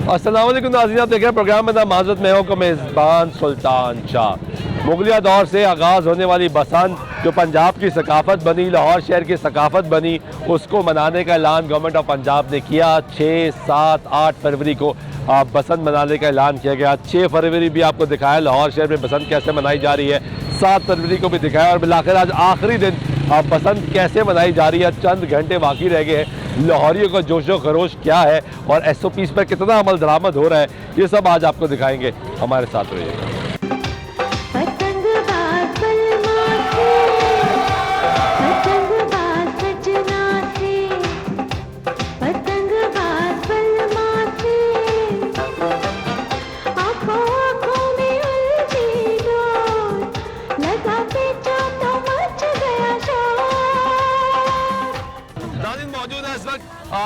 अस्सलाम वालेकुम नाज़रीन, आप देख रहे हैं प्रोग्राम में माजरत में हो मेज़बान सुल्तान शाह। मुगलिया दौर से आगाज़ होने वाली बसंत जो पंजाब की सकाफ़त बनी, लाहौर शहर की सकाफ़त बनी, उसको मनाने का ऐलान गवर्नमेंट ऑफ पंजाब ने किया। 6, 7, 8 फरवरी को बसंत मनाने का ऐलान किया गया। 6 फरवरी भी आपको दिखाया लाहौर शहर में बसंत कैसे मनाई जा रही है, 7 फरवरी को भी दिखाया और बिलाखिर आज आखिरी दिन बसंत कैसे मनाई जा रही है। चंद घंटे बाकी रह गए हैं। लाहौरियों का जोशो खरोश क्या है और SOPs पर कितना अमल दरामद हो रहा है, ये सब आज आपको दिखाएंगे। हमारे साथ रहिएगा।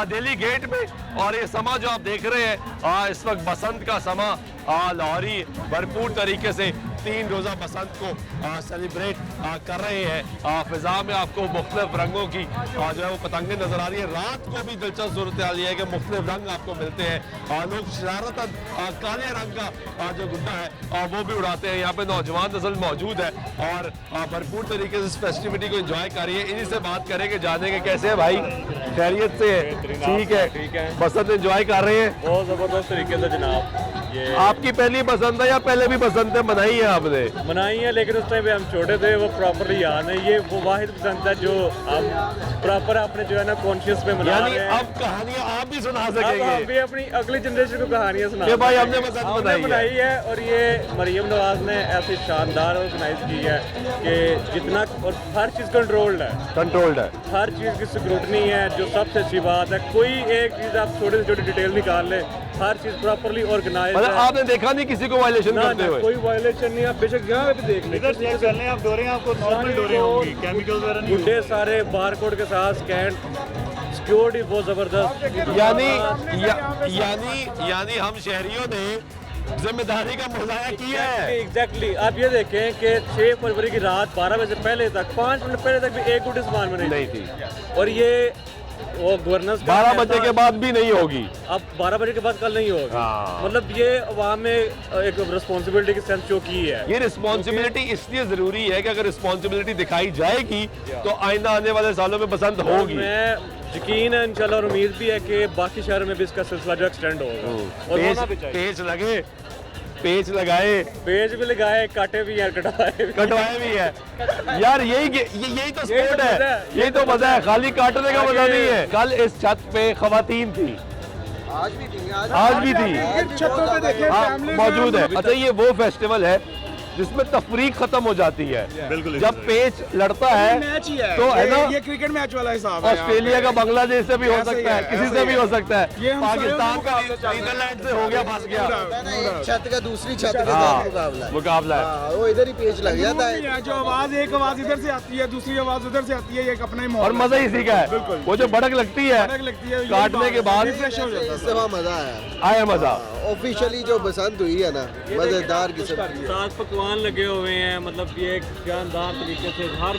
दिल्ली गेट में और ये समा जो आप देख रहे हैं इस वक्त बसंत का समा लाहौरी भरपूर तरीके से 3 रोज़ा बसंत को सेलिब्रेट कर रहे हैं। फिजा में आपको मुख्तलिफ रंगों की जो है वो पतंगें नजर आ रही है। रात को भी दिलचस्प सूरत हाल है कि मुख्तलिफ रंग आपको मिलते हैं। लोग शरारतन काले रंग का जो गुड्डा है वो भी उड़ाते हैं। यहाँ पे नौजवान नस्ल मौजूद है और भरपूर तरीके से इस फेस्टिविटी को एंजॉय कर रही है। इन्हीं से बात करेंगे, जानेंगे कैसे है भाई, खैरियत से है? ठीक है, बसंत एंजॉय कर रहे हैं बहुत जबरदस्त तरीके से जनाब। ये आपकी पहली बसंत है या पहले भी बसंत मनाई है आपने? मनाई है, लेकिन उस टाइम पे हम छोटे थे, वो प्रॉपरली याद है। ये वो वाहिद बसंत है जो हम प्रॉपर अपने जो है ना कॉन्शियस में मना रहे हैं। अब कहानियां आप भी सुना अब सकेंगे। हम भी अपनी अगली जनरेशन को कहानियां सुना कि भाई हमने बसंत बनाई है। और ये मरियम नवाज ने ऐसी शानदार ऑर्गेनाइज की है कि जितना, और हर चीज़ कंट्रोल्ड है, हर चीज़ की सिक्योरिटी है, जो सबसे अच्छी बात है। कोई एक चीज़ आप छोटी से छोटी डिटेल निकाल ले, हर चीज़ प्रॉपरली ऑर्गेनाइज है। आपने देखा नहीं किसी को वायलेशन करते हुए? कोई वायलेशन नहीं। आप बेशक यहाँ पे देख लें, इधर चेक कर लें, आप डोरें आपको नॉर्मल डोरें होंगी, केमिकल वगैरह नहीं। गुड्डे सारे बारकोड के साथ स्कैन, सिक्योरिटी बहुत जबरदस्त। यानी हम शहरियों ने जिम्मेदारी का मुजाहरा किया है। एग्जैक्टली। आप ये देखें कि 6 फरवरी की रात 12 बजे से पहले तक, 5 मिनट पहले तक भी एक गुड्डी सामान में नहीं थी। और ये वो गवर्नेंस 12 बजे के बाद भी नहीं होगी। अब 12 बजे के बाद कल नहीं होगी। मतलब ये अवाम में एक रिस्पॉन्सिबिलिटी की सेंस जो की है। ये रिस्पॉन्सिबिलिटी इसलिए जरूरी है कि अगर रिस्पॉन्सिबिलिटी दिखाई जाएगी तो आइंदा आने वाले सालों में बसंत होगी। मैं यकीन है इंशाल्लाह और उम्मीद भी है कि बाकी शहरों में भी इसका सिलसिला जो एक्सटेंड होगा। और होना भी चाहिए। पेच लगे, पेच लगाए, पेज भी लगाए, काटे भी हैं, कटवाए भी है। यार यही तो स्पोर्ट है, यही तो मजा है। खाली काटने का मजा नहीं है। कल इस छत पे खवातीन थी, आज भी थी, छतों पे देखें मौजूद है। अच्छा, ये वो फेस्टिवल है जिसमें तफरीक खत्म हो जाती है। बिल्कुल। जब पेच लड़ता है मैच ही है, तो है ना, ये क्रिकेट मैच वाला हिसाब है। ऑस्ट्रेलिया का बांग्लादेश से भी हो सकता है, किसी से भी हो सकता है। ये हम पाकिस्तान का नीदरलैंड से हो गया, फंस गया। छत का दूसरी छत के साथ मुकाबला है। वो इधर ही पेच लग जाता है। जो आवाज, एक आवाज इधर से आती है, दूसरी आवाज उधर से आती है, एक अपना ही और मजा इसी का है। वो जो भड़क लगती है काटने के बाद, इससे वहाँ मजा आया मजा। ऑफिशियली जो बसंत हुई है ना, मजेदार किस्म की। 7 पकवान लगे हुए हैं। मतलब ये एक शानदार तरीके से हर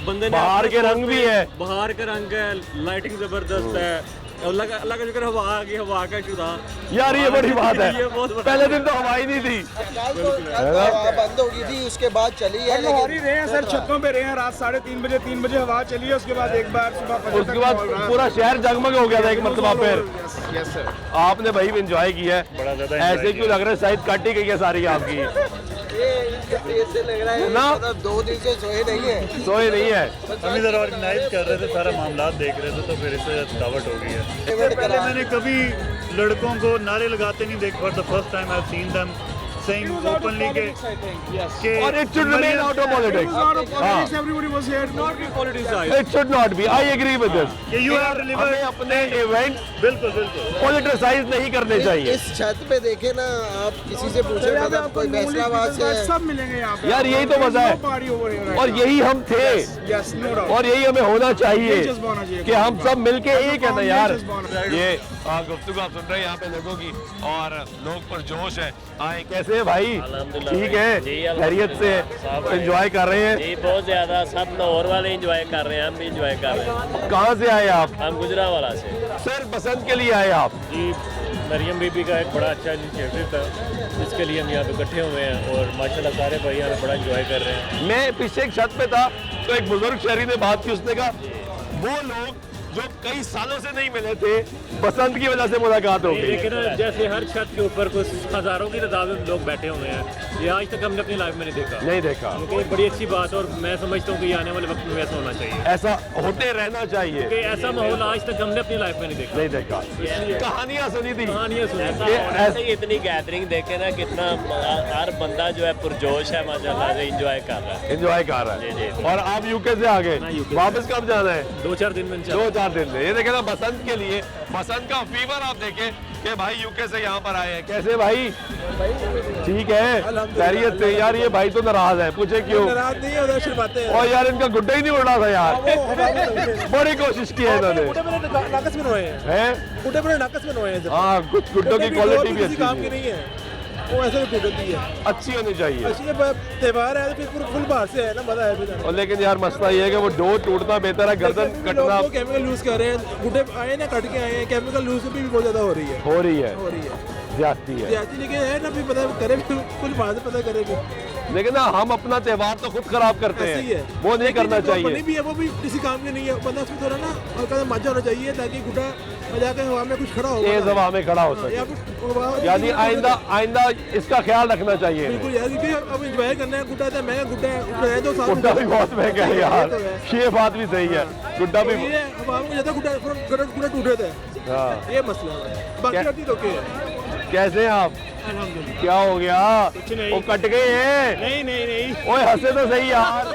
बंदे ने बाहर के रंग भी है, बाहर के रंग है, लाइटिंग जबरदस्त है। अल्लाह का शुक्र हवा आ गई, हवा का शुदा। यार ये बड़ी बात है। ये बहुत बड़ा। पहले दिन तो हवा ही नहीं थी, बंद हो गई थी, उसके बाद चली है। लाहौरी रहे हैं सर, छतों पे रहे हैं। रात 3:30 बजे 3 बजे हवा चली है, उसके बाद एक बार सुबह उसके बाद पूरा शहर जगमग हो गया था एक मरतबा। फिर आपने भाई एंजॉय किया है, बड़ा ज्यादा ऐसे क्यों लग रहा है शायद कट ही गई है सारी आपकी? ऐसे लग रहा है ना, मतलब 2 दिन से सोए नहीं है। सोए नहीं है। हम इधर ऑर्गेनाइज कर रहे थे, सारा मामला देख रहे थे, तो फिर इससे थकावट हो गई है। पहले मैंने कभी लड़कों को नारे लगाते नहीं देख, for the first time I have seen them saying openly के और it should remain out of politics. Everybody was here, not be politicized. It should not be. I agree with this. कि you have delivered. हमें अपने events बिल्कुल politicise नहीं करने चाहिए। इस छत पे देखे ना, आप किसी से पूछे मतलब कोई फैसलाबाद से सब मिलेंगे यहाँ पे। यार यही तो मजा है, और यही हम थे, Yes, no doubt. और यही हमें होना चाहिए ये जज्बा होना चाहिए कि हम सब मिलके एक है ना यार। ये ये गुफ्तगू आप सुन रहे हैं यहाँ पे लोगों की, और लोग पर जोश है। आए कैसे है भाई? ठीक है, खैरियत से एंजॉय कर रहे हैं? जी बहुत ज्यादा, सब लाहौर वाले एंजॉय कर रहे हैं, हम भी एंजॉय कर रहे हैं। कहाँ से आए आप? हम गुजरावाला से। सर बसंत के लिए आए आप? जी मरियम बीबी का एक बड़ा अच्छा इनिशिएटिव था, जिसके लिए हम यहाँ पे इकट्ठे हुए हैं और माशाल्लाह सारे भाई यहाँ पे बड़ा एंजॉय कर रहे हैं। मैं पीछे एक छत पे था तो एक बुजुर्ग शहरी ने बात की, उसने कहा वो लोग जो कई सालों से नहीं मिले थे बसंत की वजह से मुलाकात हो गई। लेकिन जैसे हर छत के ऊपर कुछ हज़ारों की तादाद में लोग बैठे हुए हैं, ये आज तक हमने अपनी लाइफ में नहीं देखा। नहीं देखा, क्योंकि ये बड़ी अच्छी बात है और मैं समझता हूँ कि ये आने वाले वक्त में ऐसा होना चाहिए, ऐसा होते रहना चाहिए। कि ऐसा माहौल आज तक हमने अपनी लाइफ में नहीं देखा। नहीं देखा, कहानियां सुनी थी, कहानियाँ सुनी। ऐसे ही इतनी गैदरिंग देखे ना, कितना हर बंदा जो है पुरजोश है माशाल्लाह से, एंजॉय कर रहा है। एंजॉय कर रहा जी, है। जी। और आप यूके से आ गए, मैं UK वापस कब जाना है? 2-4 दिन में 2-4 दिन में। ये देखे ना बसंत के लिए, बसंत का फीवर आप देखें कि भाई यूके से यहाँ पर आए हैं। कैसे भाई? ठीक है, खैरियत से। यार ये भाई तो नाराज है, पूछे क्यों? नाराज नहीं है, उधर शर्माते हैं। और यार इनका गुड्डा ही नहीं उड़ रहा था यार, बड़ी कोशिश की है इन्होंने। नाकस में रोए हैं, हैं? गुड्डे बड़े नाकस में रोए हैं। हाँ, कुछ गुड्डों की क्वालिटी भी किसी काम की अच्छी नहीं है, वो ऐसे भी होती है। अच्छी होनी चाहिए। अच्छी त्योहार है तो फिर पूरा फुल बाहर से है ना, मजा है फिर। और लेकिन यार मसला ये है कि वो डोर टूटना बेहतर है, गर्दन कटना लोग केमिकल यूज कर रहे हैं, गुड्डे आए ना कट के आए हैं, केमिकल यूज भी बहुत ज्यादा हो रही है। हो रही है, हो रही है ज्यादती है। ज्यादा, लेकिन है ना भी पता करे फुल बाहर से पता करेगी। लेकिन ना हम अपना त्योहार तो खुद खराब करते ऐसे ही है, हैं, वो नहीं करना चाहिए। बनी भी है, वो भी किसी काम की नहीं है, बंदा उसमें थोड़ा ना हल्का मजा होना चाहिए ताकि गुड्डा मजा के हवा में कुछ खड़ा हो, तेज हवा में खड़ा हो या सके। कुछ यानी आइंदा इसका ख्याल रखना चाहिए। बिल्कुल यार, क्योंकि अब एंजॉय करना है। गुड्डा तो महंगा गुड्डा है तो साथ गुड्डा भी बहुत महंगा है यार, ये बात भी सही है। गुड्डा भी, ये हवा में ज्यादा गुड्डा टूटे थे, हाँ। ये मसला है। बाकी अभी तो ओके है। कैसे हैं आप? क्या हो गया? वो कट गए हैं? नहीं ओए हंसे तो सही यार।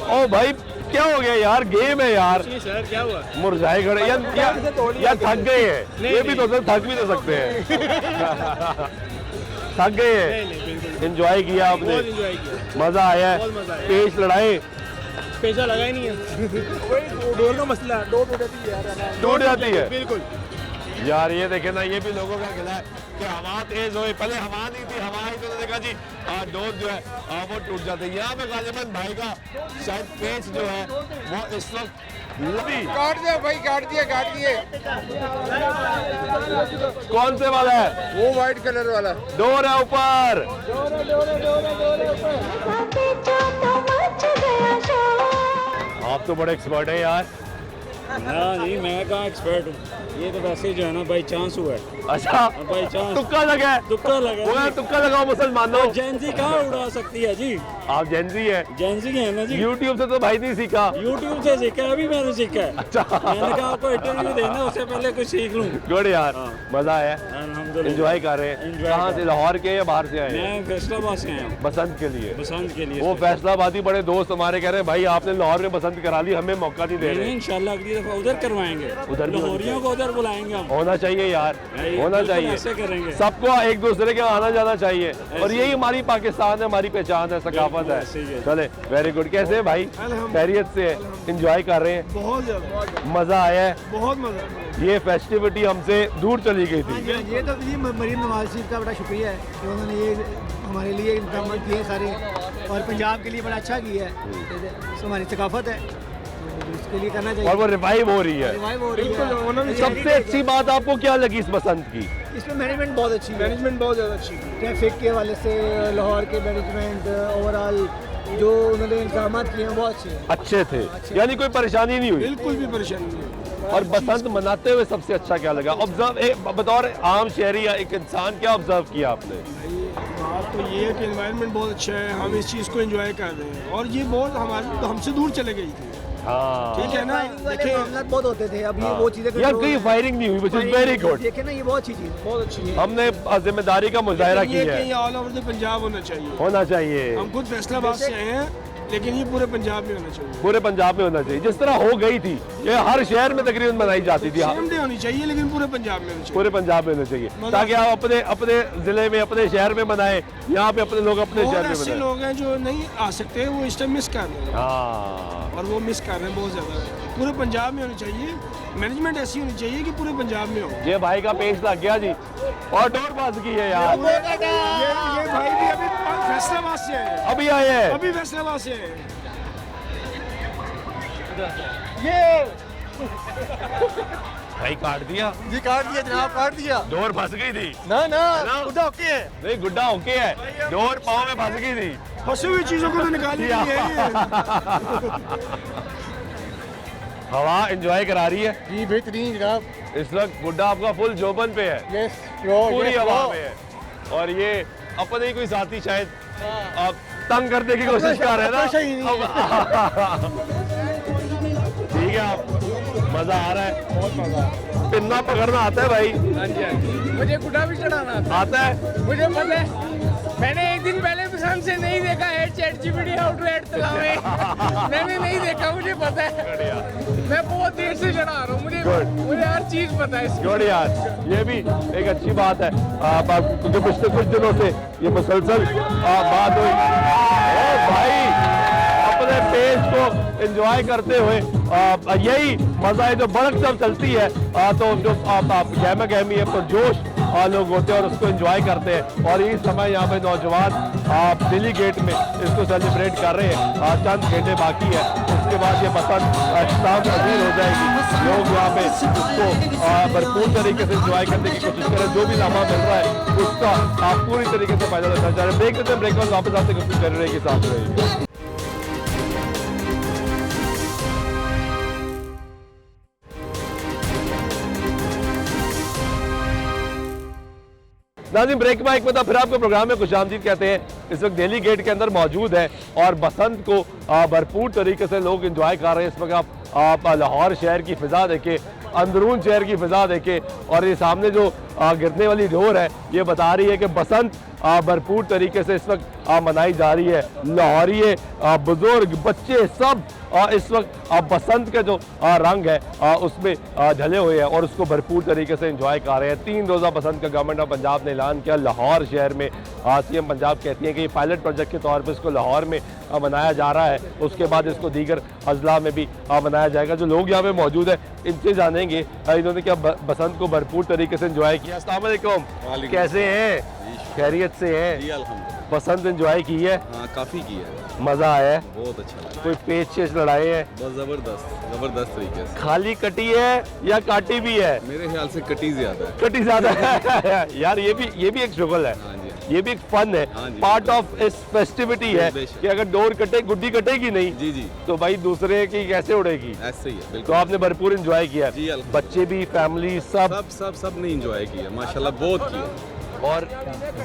ओ भाई क्या हो गया यार? गेम है यार। सर क्या हुआ? मुरझाए खड़े या थक गए हैं? ये भी तो थक भी तो सकते हैं। थक गए हैं? एंजॉय किया आपने? मजा आया है? पेश लड़ाए? पैसा लगा ही नहीं है। डोर का मसला, डोर टूट जाती है यार, टूट जाती है बिल्कुल। यार ये देखे ना, ये भी लोगों का गिला है कि हवा तेज हो। पहले हवा नहीं थी, हवा आई तो देखा जी डोर जो है वो टूट जाते हैं। यहाँ पे गालिबन भाई का शायद पेच जो है वो इस वक्त लंबी काट दिया भाई, काट दिए। कौन से वाला है? वो व्हाइट कलर वाला डोर है ऊपर। आप तो बड़े एक्सपर्ट है यार। ना जी, मैं कहाँ एक्सपर्ट हूँ, ये तो वैसे जो है ना बाई चांस हुआ है। अच्छा, बाई चांस तुक्का लगा है? तुक्का लगा वो यार तुक्का लगाओ मुसलमानों। जेंजी कहाँ उड़ा सकती है जी? आप जेंजी है? जेंजी है ना जी, यूट्यूब से तो भाई नहीं सीखा। यूट्यूब से सीखा है, अभी मैंने सीखा है। अच्छा, मैंने कहा आपको इंटरव्यू देना, उससे पहले कुछ सीख लूँ। गुड यार, मजा आया, अल्हम्दुलिल्लाह। एंजॉय कर रहे हैं। Enjoy कहाँ कर से? लाहौर के या बाहर से आए हैं? मैं फैसलाबाद से आया हूँ बसंत के लिए। बसंत के लिए। वो फैसलाबादी बड़े दोस्त हमारे कह रहे हैं भाई आपने लाहौर में बसंत करा ली, हमें मौका नहीं दे रहे। इंशाल्लाह अगली दफा उधर करवाएंगे, उधर भी लाहौरियों को उधर बुलाएंगे हम। होना चाहिए यार, होना बिल्कुल चाहिए। ऐसे करेंगे। सबको एक दूसरे के आना जाना चाहिए, और यही हमारी पाकिस्तान है, हमारी पहचान है, सकाफत ऐसे ही है। है। चले, वेरी गुड। कैसे है भाई? खैरियत से? एंजॉय कर रहे हैं? बहुत ज्यादा, मजा आया है? बहुत मजा। ये फेस्टिविटी हमसे दूर चली गई थी। ये तो जी मरीम नवाज शरीफ का बड़ा शुक्रिया है कि उन्होंने ये हमारे लिए इंतजाम किए सारे, और पंजाब के लिए बड़ा अच्छा किया है। हमारी सकाफत है, इसके लिए करना चाहिए। और वो रिवाइव हो रही है। रिवाइव हो रही है। सबसे अच्छी बात आपको क्या लगी इस बसंत की? इसमें मैनेजमेंट बहुत अच्छी है, मैनेजमेंट बहुत ज़्यादा अच्छी है। ट्रैफिक के हवाले से लाहौर के मैनेजमेंट, ओवरऑल जो उन्होंने इंतजाम किए हैं बहुत अच्छे हैं। अच्छे थे, यानी कोई परेशानी नहीं हुई? बिल्कुल भी परेशानी नहीं। और बसंत मनाते हुए सबसे अच्छा क्या लगा? ऑब्जर्व बतौर आम शहरी या एक इंसान क्या ऑब्जर्व किया आपने? बात तो ये है कि एनवायरनमेंट बहुत अच्छा है, हम इस चीज़ को एंजॉय कर रहे हैं, और ये बहुत हमारे हमसे दूर चले गई थी। हाँ, ठीक है ना, देखिए मामला बहुत होते थे, अब ये वो चीज़ें यार कहीं फायरिंग नहीं हुई, विच इज वेरी गुड। देखे ना, ये बहुत अच्छी चीज़, बहुत अच्छी है। हमने जिम्मेदारी का मुजाहरा ये किया कि है, ये ऑल ओवर द पंजाब होना चाहिए। होना चाहिए। हम खुद फैसलाबाद से आए हैं, लेकिन ये पूरे पंजाब में होना चाहिए। पूरे पंजाब में होना चाहिए, जिस तरह हो गई थी ये हर शहर में तकरीबन मनाई जाती थी। सेम डे होनी चाहिए, लेकिन पूरे पंजाब में होनी चाहिए। पूरे पंजाब में होना चाहिए, ताकि आप अपने अपने जिले में, अपने शहर में मनाएं। यहाँ पे अपने लोग अपने और शहर में ऐसे मनाएं। लोग हैं जो नहीं आ सकते, वो इस टाइम मिस कर रहे हैं, हाँ, और वो मिस कर रहे हैं बहुत ज़्यादा। पूरे पंजाब में होनी चाहिए, मैनेजमेंट ऐसी होनी चाहिए कि पूरे पंजाब में हो। ये भाई का पेश लग गया जी, और डोर बाज की है यार। ये भाई भी अभी फैसलाबाद से आए हैं, अभी आए हैं। अभी फैसलाबाद से आए हैं। भाई काट दिया जी काट दिया जनाब, काट दिया। डोर फंस गई थी ना ना ना? गुड्डा ओके है। नहीं गुड्डा ओके है, डोर पाँव में फंस गई थी। फंसी हुई चीज़ों को तो निकाल लिया है। हवा एंजॉय करा रही है जी बेहतरीन जनाब। इस वक्त गुड्डा आपका फुल जोबन पे है, यस पूरी हवा में है, और ये अपने ही कोई साथी शायद आप तंग करने की कोशिश कर रहे हैं ना। सही नहीं ठीक है, आप मजा आ रहा है, बहुत मजा। पिन्ना पकड़ना आता है भाई? हाँ जी, मुझे गुड्डा भी चढ़ाना आता है। मुझे पता है, मैंने एक दिन पहले पसंद से नहीं देखा है ChatGPT हाउ टू ऐड तलावे। मैंने नहीं देखा, मुझे पता है। मैं बहुत देर से चढ़ा रहा हूँ, मुझे हर चीज पता है। गुड यार, ये भी एक अच्छी बात है। क्योंकि पिछले कुछ दिनों से ये मुसलसल बात हुई। ओ भाई, अपने पेज को एंजॉय करते हुए यही मजा है, जो बड़क जब चलती है तो जो गहमा गहमी है, तो जोश लोग होते हैं और उसको एंजॉय करते हैं। और इस समय यहाँ पे नौजवान दिल्ली गेट में इसको सेलिब्रेट कर रहे हैं। चंद घंटे बाकी है, उसके बाद ये पसंद शाम अधीर हो जाएगी। लोग यहाँ पे उसको भरपूर तरीके से एंजॉय करने की कोशिश करें। जो भी लामा मिल रहा है उसका आप पूरी तरीके से फायदा लेना चाह रहे हैं। ब्रेक लेते हैं, ब्रेक में वापस आते कोशिश कर रहे हैं कि साथ रहेगी। नाज़रीन, ब्रेक में एक पता फिर आपको प्रोग्राम में खुशामदीद कहते हैं। इस वक्त दिल्ली गेट के अंदर मौजूद है और बसंत को भरपूर तरीके से लोग एंजॉय कर रहे हैं। इस वक्त आप लाहौर शहर की फ़िज़ा देखें, अंदरून शहर की फ़िज़ा देखें, और ये सामने जो गिरने वाली डोर है ये बता रही है कि बसंत भरपूर तरीके से इस वक्त मनाई जा रही है। लाहौरी बुजुर्ग बच्चे सब इस वक्त बसंत का जो रंग है उसमें ढले हुए हैं और उसको भरपूर तरीके से एंजॉय कर रहे हैं। 3 रोज़ा बसंत का गवर्नमेंट ऑफ पंजाब ने ऐलान किया लाहौर शहर में। CM पंजाब कहती हैं कि ये पायलट प्रोजेक्ट के तौर पर इसको लाहौर में मनाया जा रहा है, उसके बाद इसको दीगर अजला में भी मनाया जाएगा। जो लोग यहाँ पे मौजूद है इनसे जानेंगे इन्होंने क्या बसंत को भरपूर तरीके से एंजॉय किया। अस्सलाम वालेकुम, कैसे हैं? खैरियत से हैं? जी अल्हम्दुलिल्लाह। बसंत एंजॉय की है? हाँ काफ़ी की है, मज़ा आया है? बहुत अच्छा लगा। कोई पेच शेच लड़ाए हैं? बस ज़बरदस्त तरीके से। खाली कटी है या काटी भी है? मेरे ख्याल से कटी ज़्यादा है। कटी ज़्यादा है। यार ये भी एक शुगल है। हाँ जी, ये भी एक फन है, हाँ जी। पार्ट ऑफ इस फेस्टिविटी है बेशक। कि अगर डोर कटे गुड्डी कटेगी नहीं जी जी, तो भाई दूसरे की कैसे उड़ेगी। ऐसे ही है तो बिल्कुल। आपने भरपूर एंजॉय किया, जी, अल्हम्दुलिल्लाह। बच्चे भी, फैमिली सब? सब ने इंजॉय किया माशाल्लाह, बहुत किया। और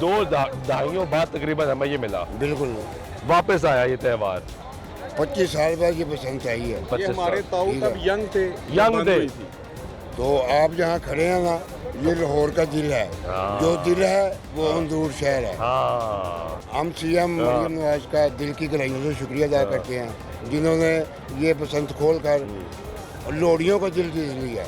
2 दहाइयों बाद तकरीबन हमें ये मिला, बिल्कुल वापस आया ये त्यौहार। 25 साल बाद ये पसंद आई है। 25 साल ताऊ तब यंग थे, यंग थे। तो आप जहाँ खड़े हैं ना, ये लाहौर का दिल है। हाँ। जो दिल है वो अंदूर शहर है। हाँ, हम CM मरियम नवाज का दिल की गहराइयों से शुक्रिया अदा करते हैं जिन्होंने ये पसंद खोल कर लोहड़ियों का दिल जीत लिया।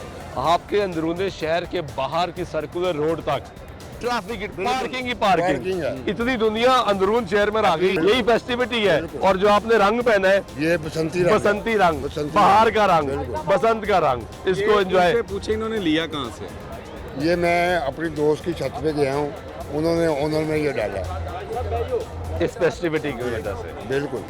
आपके अंदरूनी शहर के बाहर की सर्कुलर रोड तक ट्रैफिक पार्किंग ही पार्किंग पार्किंग है। इतनी दुनिया अंदरून शहर में आ गई। यही फेस्टिविटी है। और जो आपने रंग पहना है ये बसंती रंग है। बसंती रंग, बसंती बाहर रंग। का रंग, बसंत का रंग, इसको एंजॉय। पूछे इन्होंने लिया कहाँ से? ये मैं अपनी दोस्त की छत पे गया हूँ, उन्होंने ओनर में ये डाला। इस फेस्टिविटी की वजह से। बिल्कुल।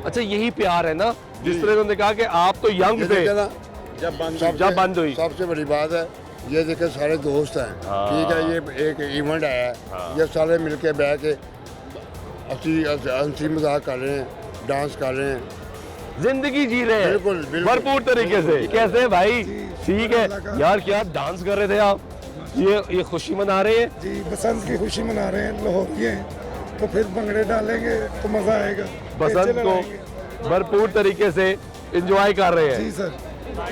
अच्छा, यही प्यार है ना, जिस तरह उन्होंने कहा कि आप तो यंग थे जब बंद जब बंद हुई। सबसे बड़ी बात है ये देखे सारे दोस्त हैं, ठीक है, ये एक इवेंट आया है, ये सारे मिलके बैठ के हंसी मजाक कर रहे हैं, डांस कर रहे हैं, जिंदगी जी रहे हैं बिल्कुल, बिल्कुल। भरपूर तरीके से। कैसे भाई? ठीक है यार, क्या डांस कर रहे थे आप? ये खुशी मना रहे हैं? जी बसंत की खुशी मना रहे हैं लाहौरी हैं, तो फिर भंगड़े डालेंगे तो मज़ा आएगा। बसंत को भरपूर तरीके से एंजॉय कर रहे हैं। सर,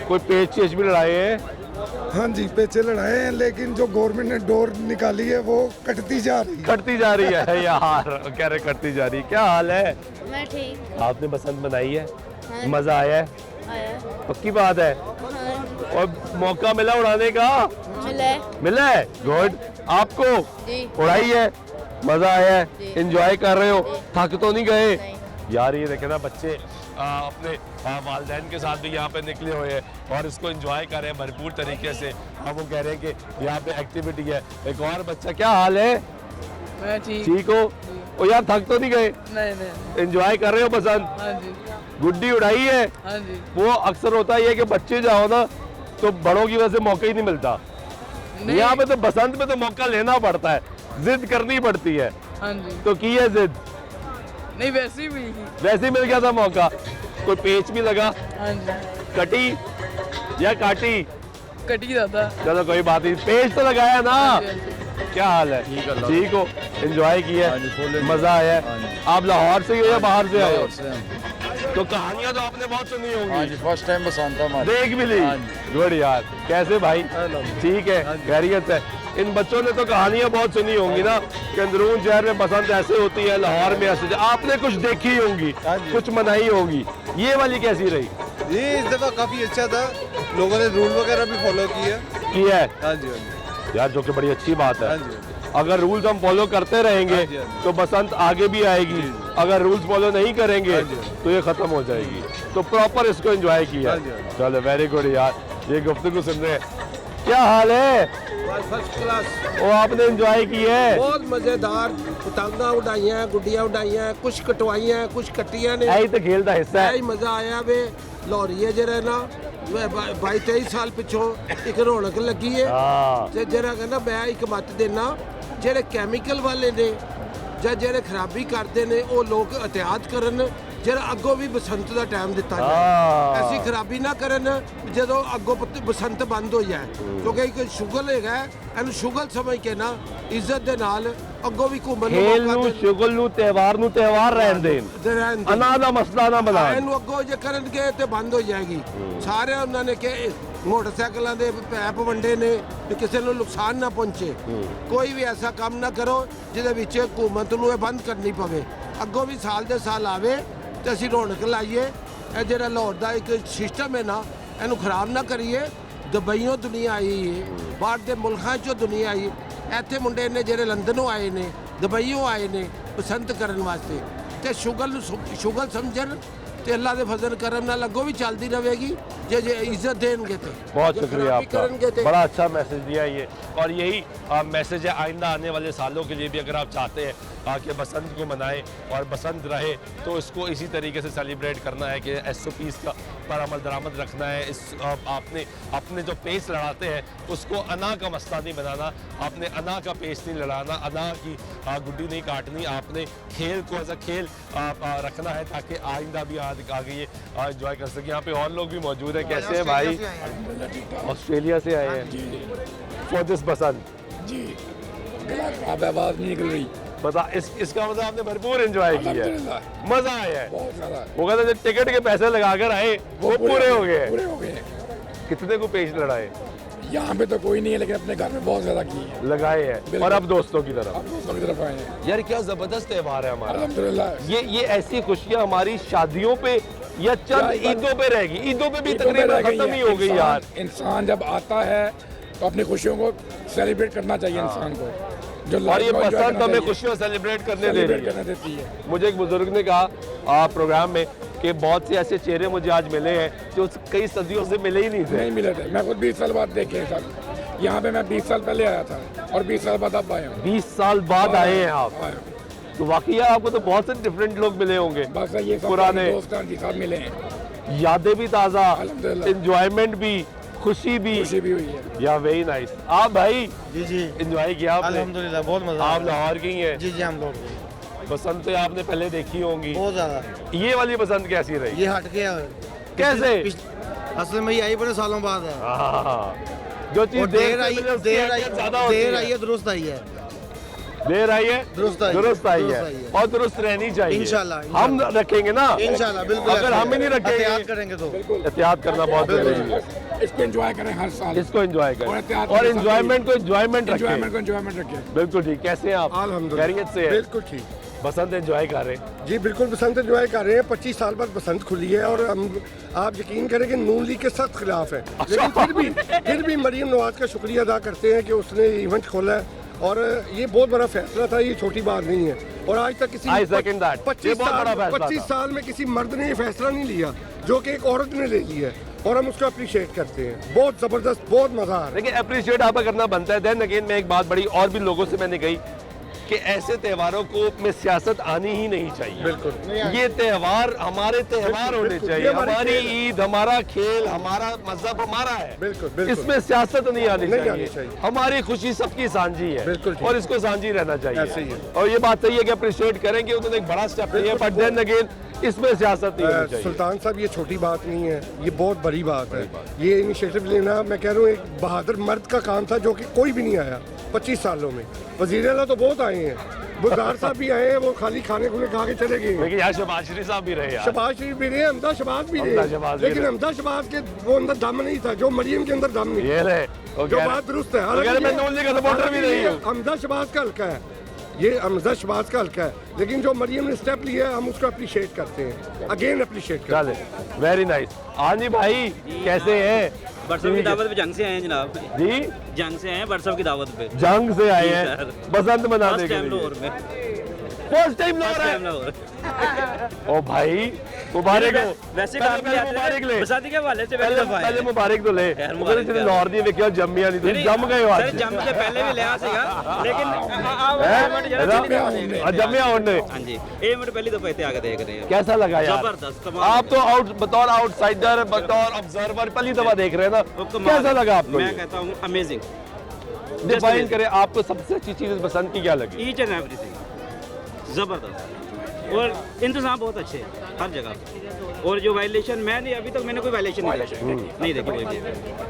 कोई पेच चेच भी लड़ाए हैं? हाँ जी, पेचे लड़ाए हैं, लेकिन जो गवर्नमेंट ने डोर निकाली है वो कटती जा रही है। कटती जा रही है यार, कह रहे कटती जा रही। क्या हाल है? मैं ठीक। आपने बसंत मनाई है? हाँ। मजा आया है? आया। पक्की बात है? हाँ। और मौका मिला उड़ाने का? मिला है। गुड। आपको जी। उड़ाई है, मजा आया है, जी। एंजॉय कर रहे हो? जी। थक तो नहीं गए? नहीं। यार ये देखे ना, बच्चे अपने वालिदैन के साथ भी यहाँ पे निकले हुए हैं और इसको एंजॉय कर रहे हैं भरपूर तरीके से। अब वो कह रहे हैं कि यहाँ पे एक्टिविटी है। एक और बच्चा, क्या हाल है? मैं ठीक। ठीक हो? ओ यार, थक तो नहीं गए? नहीं। एंजॉय कर रहे हो बसंत? हाँ जी। गुड्डी उड़ाई है? हाँ जी। वो अक्सर होता ही है कि बच्चे जाओ ना तो बड़ों की वजह से मौका ही नहीं मिलता। यहाँ पे तो बसंत में तो मौका लेना पड़ता है, जिद करनी पड़ती है। हाँ जी। तो की है जिद? नहीं वैसे ही मिल गई। वैसे ही मिल गया था मौका। कोई पेच भी लगा? हाँ जी। कटी या काटी? कटी जाता। चलो कोई बात नहीं, पेच तो लगाया ना। हाँ जी, हाँ जी। क्या हाल है? ठीक हो? एंजॉय किया? मजा आया? आप लाहौर से हो या बाहर से आए हो? तो कहानियां तो आपने बहुत सुनी होंगी। फर्स्ट टाइम बसंत हमारी। देख भी ली? गुड यार। कैसे भाई? ठीक है, खैरियत है। इन बच्चों ने तो कहानियां बहुत सुनी होंगी ना कि अंदरून शहर में बसंत ऐसे होती है, लाहौर में ऐसे। आपने कुछ देखी होंगी, कुछ मनाई होगी, ये वाली कैसी रही? ये इस दफा काफी अच्छा था, लोगों ने रूल वगैरह भी फॉलो किया है। हाँ जी यार जो कि बड़ी अच्छी बात है। अगर रूल्स हम फॉलो करते रहेंगे तो बसंत आगे भी आएगी, अगर रूल्स फॉलो नहीं करेंगे तो ये खत्म हो जाएगी। तो प्रॉपर इसको एंजॉय किया। चलो वेरी गुड यार, ये गुफ्तगू सुन रहे हैं। क्या हाल है? First class. वो आपने एंजॉय की है? बहुत मजेदार, पतंगा उड़ाई हैं, गुड्डियां उड़ाई हैं, कुछ कटवाई हैं, कुछ कट्टियां ने। यही तो खेल का हिस्सा है। मजा आया वे लाहौरिये जरा ना 22-23 साल पिछों एक रौनक लगी है ते जरा कहना मैं एक मत देना ਜਿਹੜੇ ਕੈਮੀਕਲ ਵਾਲੇ ਨੇ ਜਾਂ ਜਿਹੜੇ ਖਰਾਬੀ ਕਰਦੇ ਨੇ ਉਹ ਲੋਕ ਇhtiyat ਕਰਨ ਜਿਹੜਾ ਅੱਗੋਂ ਵੀ ਬਸੰਤ ਦਾ ਟਾਈਮ ਦਿੱਤਾ ਜਾਏ, ਐਸੀ ਖਰਾਬੀ ਨਾ ਕਰਨ ਜਦੋਂ ਅੱਗੋਂ ਬਸੰਤ ਬੰਦ ਹੋ ਜਾਏ, ਕਿਉਂਕਿ ਇੱਕ ਸ਼ੁਗਲ ਹੈਗਾ, ਇਹਨੂੰ ਸ਼ੁਗਲ ਸਮਝ ਕੇ ਨਾ ਇੱਜ਼ਤ ਦੇ ਨਾਲ ਅੱਗੋਂ ਵੀ ਘੁੰਮਣ ਨੂੰ खेल नू शुगल नू त्योहार नू त्योहार रहन देन, अना दा मसला ना बना। ਇਹਨੂੰ ਅੱਗੋਂ ਜੇ ਕਰਨਗੇ ਤੇ ਬੰਦ ਹੋ ਜਾਏਗੀ। ਸਾਰੇ ਉਹਨਾਂ ਨੇ ਕਿ ਮੋਟਰਸਾਈਕਲਾਂ ਦੇ ਪੈਪ ਵੰਡੇ ਨੇ ਕਿ ਕਿਸੇ ਨੂੰ ਨੁਕਸਾਨ ਨਾ ਪਹੁੰਚੇ। ਕੋਈ ਵੀ ਐਸਾ ਕੰਮ ਨਾ ਕਰੋ ਜਿਹਦੇ ਵਿੱਚ ਹਕੂਮਤ ਨੂੰ ਇਹ ਬੰਦ ਕਰਨੀ ਪਵੇ। ਅੱਗੋਂ ਵੀ ਸਾਲ ਦੇ ਸਾਲ ਆਵੇ ਤੇ ਅਸੀਂ ਰੌਣਕ ਲਾਈਏ। ਇਹ ਜਿਹੜਾ ਲਾਹੌਰ ਦਾ ਇੱਕ ਸਿਸਟਮ ਹੈ ਨਾ, ਇਹਨੂੰ ਖਰਾਬ ਨਾ ਕਰੀਏ। ਦੁਬਈਓਂ ਦੁਨੀਆ ਆਈ ਹੈ, ਬਾਹਰ ਦੇ ਮੁਲਕਾਂ 'ਚੋਂ ਦੁਨੀਆ ਆਈ। ਇੱਥੇ ਮੁੰਡੇ ਨੇ ਜਿਹੜੇ ਲੰਡਨੋਂ ਆਏ ਨੇ, ਦੁਬਈਓਂ ਆਏ ਨੇ ਪਸੰਦ ਕਰਨ ਵਾਸਤੇ, ਤੇ ਸ਼ੁਗਲ ਨੂੰ ਸ਼ੁਗਲ ਸਮਝਣ ਤੇ ਅੱਲਾ ਦੇ ਫਜ਼ਲ ਕਰਮ ਨਾਲ ਅੱਗੋਂ ਵੀ ਚੱਲਦੀ रहेगी जे इज्जत देंगे तो। बहुत शुक्रिया आपका, बड़ा अच्छा मैसेज दिया ये। और यही मैसेज है आइंदा आने वाले सालों के लिए भी, अगर आप चाहते हैं कि बसंत को मनाएं और बसंत रहे तो इसको इसी तरीके से सेलिब्रेट करना है कि SOPs का पर अमल दरामद रखना है। इस आपने अपने जो पेस लड़ाते हैं उसको अना का मसला नहीं बनाना, आपने अना का पेस नहीं लड़ाना, अना की गुड्डी नहीं काटनी, आपने खेल को एज अ खेल रखना है ताकि आइंदा भी आगे ये एंजॉय कर सके। यहाँ पे और लोग भी मौजूद हैं। कैसे हैं भाई? ऑस्ट्रेलिया से आए हैं फॉर दिस बसंत जी। अब आवाज नहीं निकल रही। बता इसका मतलब आपने भरपूर एंजॉय किया है, मजा आया है। बहुत ज्यादा। वो कहते हैं टिकट के पैसे लगा कर आए वो पूरे हो गए। पूरे हो गए। कितने को पेश लड़ाए? यहाँ पे तो कोई नहीं है, लेकिन अपने घर में बहुत ज्यादा की है, लगाए हैं। और अब दोस्तों की तरफ, अब दोस्तों की तरफ आए हैं। यार क्या जबरदस्त त्योहार है हमारा। अल्हम्दुलिल्लाह। ये ऐसी खुशियाँ हमारी शादियों पे या चंद ईदों पे रहेगी। ईदों पे भी तकरीबन खत्म ही हो गई यार। इंसान जब आता है तो अपनी खुशियों को सेलिब्रेट करना चाहिए इंसान को। जो और ये बसंत हमें खुशियाँ सेलिब्रेट करने दे रही है। मुझे एक बुजुर्ग ने कहा प्रोग्राम में कि बहुत से ऐसे चेहरे मुझे आज मिले हैं जो कई सदियों से मिले ही नहीं थे। नहीं मिले थे। मैं खुद 20 साल बाद देखे सर। यहाँ पे मैं 20 साल पहले आया था और 20 साल बाद अब आया हूँ। 20 साल बाद आए हैं आप? तो वाकई आपको तो बहुत से डिफरेंट लोग मिले होंगे। बस ये पुराने दोस्त साथ मिले हैं, यादें भी ताज़ा, एंजॉयमेंट भी, खुशी भी हुई है। या वेरी नाइस। आप भाई? जी जी एंजॉय किया आपने? अल्हम्दुलिल्लाह बहुत मजा। आप लाहौर की हैं? जी जी हम लोग। बसंत तो आपने पहले देखी होंगी बहुत ज्यादा। ये वाली बसंत कैसी रही? ये हट गया कैसे? असल में ये आई बड़े सालों बाद है। जो चीज देर आई है दुरुस्त आई है। देर आई है दुरुस्त आई है और दुरुस्त रहनी चाहिए। इंशाल्लाह हम रखेंगे ना, इंशाल्लाह बिल्कुल। अगर हम ही नहीं रखेंगे, एहतियात करेंगे तो एहतियात करना बहुत जरूरी है। इसको एंजॉय करें हर साल, इसको एंजॉय करें और एंजॉयमेंट को एंजॉयमेंट रखें। बिल्कुल ठीक। कैसे हैं आप? खैरियत से? बिल्कुल ठीक। बसंत एंजॉय कर रहे हैं? जी बिल्कुल बसंत एंजॉय कर रहे हैं। 25 साल बाद बसंत खुली है और हम आप यकीन करें कि नून लीग के सख्त खिलाफ है, लेकिन फिर भी मरीम नवाज का शुक्रिया अदा करते हैं कि उसने इवेंट खोला है और ये बहुत बड़ा फैसला था, ये छोटी बात नहीं है। और आज तक किसी 25 साल में किसी मर्द ने ये फैसला नहीं लिया जो कि एक औरत ने ले लिया है और हम उसको अप्रिशिएट करते हैं। बहुत जबरदस्त, बहुत मजा आ रहा है। लेकिन अप्रिशिएट आपका करना बनता है। देन अगेन मैं एक बात बड़ी और भी लोगों से मैंने कही कि ऐसे त्योहारों को में सियासत आनी ही नहीं चाहिए। बिल्कुल ये त्योहार हमारे त्योहार होने चाहिए, हमारी ईद, हमारा खेल, हमारा मजहब हमारा है। बिल्कुल इसमें सियासत नहीं आनी नहीं चाहिए। आनी चाहिए। हमारी खुशी सबकी साझी है बिल्कुल ठीक। और इसको साझी रहना ऐसे ही चाहिए। है। और ये बात सही है कि अप्रिशिएट करेंगे, उन्होंने एक बड़ा स्टेप लिया, बट देन अगेन इसमें सियासत नहीं होनी चाहिए। सुल्तान साहब ये छोटी बात नहीं है, ये बहुत बड़ी बात है। ये इनिशिएटिव लेना मैं कह रहा हूँ एक बहादुर मर्द का काम था जो कि कोई भी नहीं आया 25 सालों में। वज़ीर आला तो बहुत आए हैं, बुज़दार साहब भी आए हैं, वो खाली खाने खुने खा के चले गए। लेकिन यार शहबाज शरीफ साहब भी रहे यार। शहबाज शरीफ भी रहे, हमदा शहबाज भी हमदा शहबाज रहे, भी लेकिन रहे। हमदा शहबाज के वो अंदर दम नहीं था जो मरियम के अंदर दम नहीं। ये रहे जो बात दुरुस्त है। हालांकि मैं नून लीग का सपोर्टर भी नहीं हूँ। हमदा शहबाज का हल्का है, ये हमदा शहबाज का हल्का है, लेकिन जो मरियम ने स्टेप लिया है हम उसको अप्रिशिएट करते हैं, अगेन अप्रिशिएट करते हैं। चले, वेरी नाइस। हाँ जी भाई, कैसे हैं? व्हाट्सएप की दावत पे जंग से आए हैं जनाब जी, जंग से आए हैं व्हाट्सएप की दावत पे। जंग से आए हैं सर। बसंत मनाने फर्स्ट के टाइम लिए। लाहौर में, first time first time Lahore Lahore. है। ओ भाई मुबारक हो। वैसे पहले- काम पहले नहीं मुबारक आते ले। बसाती के हवाले से पहले पहले दफा पहले मुबारक तो ले। खैर, वो मुबारक कहते यार। लाहौर दी वेखिया जम्मिया नहीं, तुम जम गए हो सर आज। जम के पहले भी लिया सीगा लेकिन जम्मिया होने। हाँ जी, एक मिनट पहली दफा इतने आगे देख रहे हैं। कैसा लगा यार? जबरदस्त, कमाल। आप तो बतौर आउटसाइडर, बतौर ऑब्जर्वर पहली दफा देख रहे हैं ना, कैसा लगा आपको? मैं कहता हूँ अमेजिंग। डिफाइन करें, आपको सबसे अच्छी चीज बसंत की क्या लगी? ईच एंड एवरीथिंग जबरदस्त, और इंतजाम बहुत अच्छे हैं हर जगह। और जो वायलेशन मैंने अभी तक मैंने कोई वायलेशन नहीं देखी कोई भी।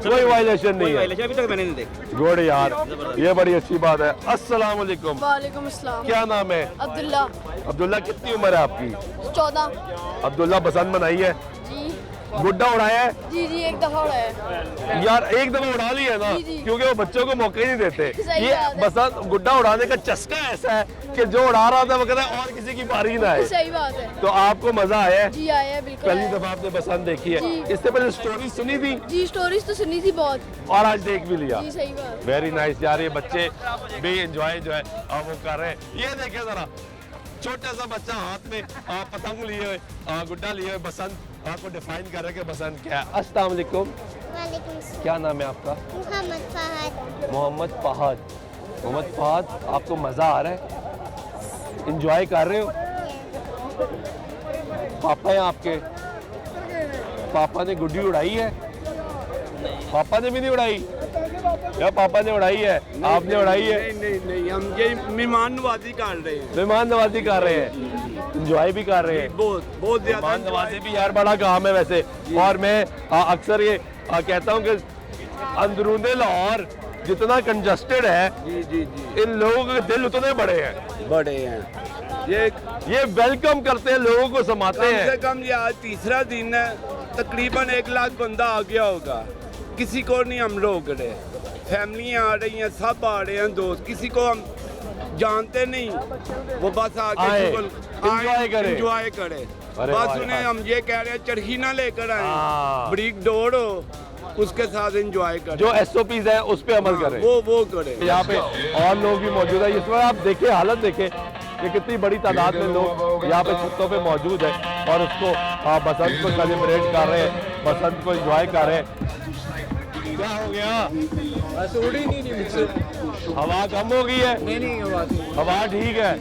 कोई वायलेशन नहीं है, वायलेशन अभी तक मैंने नहीं देखी। गुड यार, ये बड़ी अच्छी बात है। अस्सलाम वालेकुम। वालेकुम अस्सलाम। क्या नाम है? अब्दुल्ला। अब्दुल्ला, कितनी उम्र है आपकी? 14। अब्दुल्ला, बसंत मनाई है? जी गुड्डा उड़ाया है? जी एक दफा उड़ाया है। यार एक दफा उड़ा ली है ना, जी, जी। क्योंकि वो बच्चों को मौके नहीं देते। सही ये बात है। बसंत गुड्डा उड़ाने का चस्का ऐसा है कि जो उड़ा रहा था वो कहता है और किसी की बारी ना आए। सही बात है। तो आपको मजा आया है? जी आया है, बिल्कुल पहली आया है। दफा आपने बसंत देखी है? जी। इससे पहले स्टोरी सुनी थी जी स्टोरीज तो सुनी थी बहुत। और आज देख भी लिया? जी सही बात। वेरी नाइस यार, ये बच्चे भी एंजॉय जो है वो कर रहे हैं। ये देखे जरा, छोटा सा बच्चा हाथ में पतंग लिए हुए, गुड्डा लिए हुए, बसंत आपको डिफाइन कर रहे हैं कि बसंत क्या है। अस्सलाम वालेकुम। वालेकुम अस्सलाम। क्या नाम है आपका? मोहम्मद फहद। मोहम्मद फहद। मोहम्मद फहद, आपको मज़ा आ रहा है? इंजॉय कर रहे हो? पापा हैं आपके? पापा ने गुड्डी उड़ाई है? पापा ने भी नहीं उड़ाई या पापा ने उड़ाई है? आपने उड़ाई है? नहीं, हम ये मेहमान नवाजी कर रहे हैं। मेहमान नवाजी कर रहे हैं, इंजॉय भी कर रहे हैं। बहुत ज्यादा मेहमान नवाजी भी यार बड़ा काम है वैसे। और मैं अक्सर ये कहता हूँ कि अंदरूने लाहौर जितना कंजस्टेड है, इन लोगों के दिल उतने बड़े हैं। ये वेलकम करते हैं, लोगों को समाते हैं। कम ये आज तीसरा दिन है, तकरीबन 1 लाख बंदा आ गया होगा। किसी को नहीं हम रोक रहे, फैमिलियाँ आ रही हैं, सब आ रहे हैं, दोस्त, किसी को हम जानते नहीं, वो बस आके enjoy करें। एंजॉय करे। अरे बस वाह उन्हें यार। हम ये कह रहे हैं चरखी ना लेकर आए, हाँ। ब्रिक डोर हो उसके साथ एंजॉय करें, जो SOPs है उस पे अमल करें। वो करें। यहाँ पे और लोग भी मौजूद है। इस वक्त आप देखिए, हालत देखें कि कितनी बड़ी तादाद में लोग यहाँ पे छतों पे मौजूद है और उसको बसंत को सेलिब्रेट कर रहे हैं, बसंत को एंजॉय कर रहे हैं। क्या हो गया? बस उड़ ही नहीं मुझसे। हवा कम हो गई है? नहीं हवा ठीक है।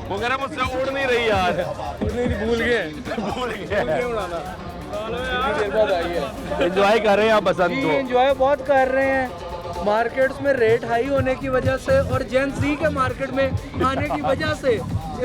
वो कह रहा मुझसे उड़ नहीं रही यार। भूल गए उड़ाना। देर बाद आई है। एंजॉय कर रहे हैं आप बसंत को? एंजॉय बहुत कर रहे हैं। मार्केट्स में रेट हाई होने की वजह से और जेन ज़ी के मार्केट में आने की वजह से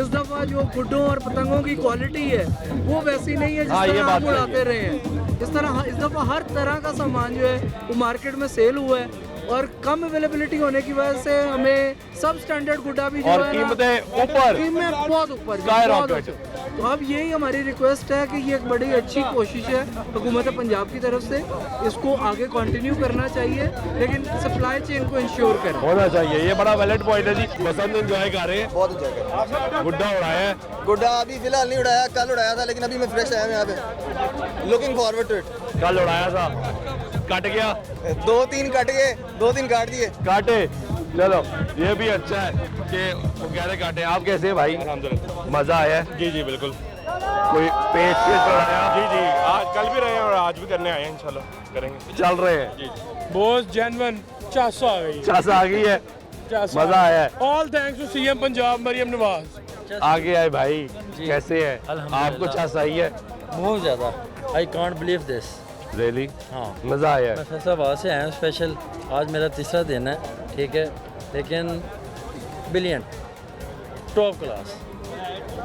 इस दफ़ा जो गुड्डों और पतंगों की क्वालिटी है वो वैसी नहीं है जिस हाँ, ये तरह बात हम उड़ाते रहे हैं। इस दफ़ा हर तरह का सामान जो है वो मार्केट में सेल हुआ है और कम अवेलेबिलिटी होने की वजह से हमें सब स्टैंडर्ड गुड्डा भी जो और है ना, कीमतें ऊपर, कीमतें बहुत ऊपर, स्काई बहुत रॉकेट। ऊपर। तो अब यही हमारी रिक्वेस्ट है कि ये एक बड़ी अच्छी कोशिश है हुकूमत पंजाब की तरफ से, इसको आगे कंटिन्यू करना चाहिए, लेकिन सप्लाई चेन को इंश्योर करें। होना चाहिए। ये बड़ा वैलिड पॉइंट है जी। बसंत एंजॉय कर रहे हैं? बहुत एंजॉय कर। गुड्डा उड़ाया है? गुड्डा अभी फिलहाल नहीं उड़ाया, कल उड़ाया था, लेकिन अभी मैं फ्रेश आया हूं यहाँ पे, लुकिंग फॉरवर्ड टू इट। कल उड़ाया था, कट गया? 2-3 कट गए, 2-3 काट दिए। काटे, चलो ये भी अच्छा है कि वो कह रहे काटे। आप कैसे हैं भाई? मजा आया है? जी बिल्कुल। कोई पेज से चढ़ाया? जी आज कल भी रहे हैं और आज भी करने आए हैं, इंशाल्लाह करेंगे। चल रहे हैं जी बहुत जेन्युइन चासा आ गई। चासा आ गई है। मजा आया है? All thanks to CM Punjab Maryam Nawaz. आगे आए भाई, कैसे हैं? आपको क्या सही है? बहुत ज़्यादा, I can't believe this. Really? हाँ, मज़ा आया है? मैं फैसलाबाद से आया हूँ स्पेशल, आज मेरा तीसरा दिन है, ठीक है, लेकिन ब्रिलियंट, टॉप क्लास।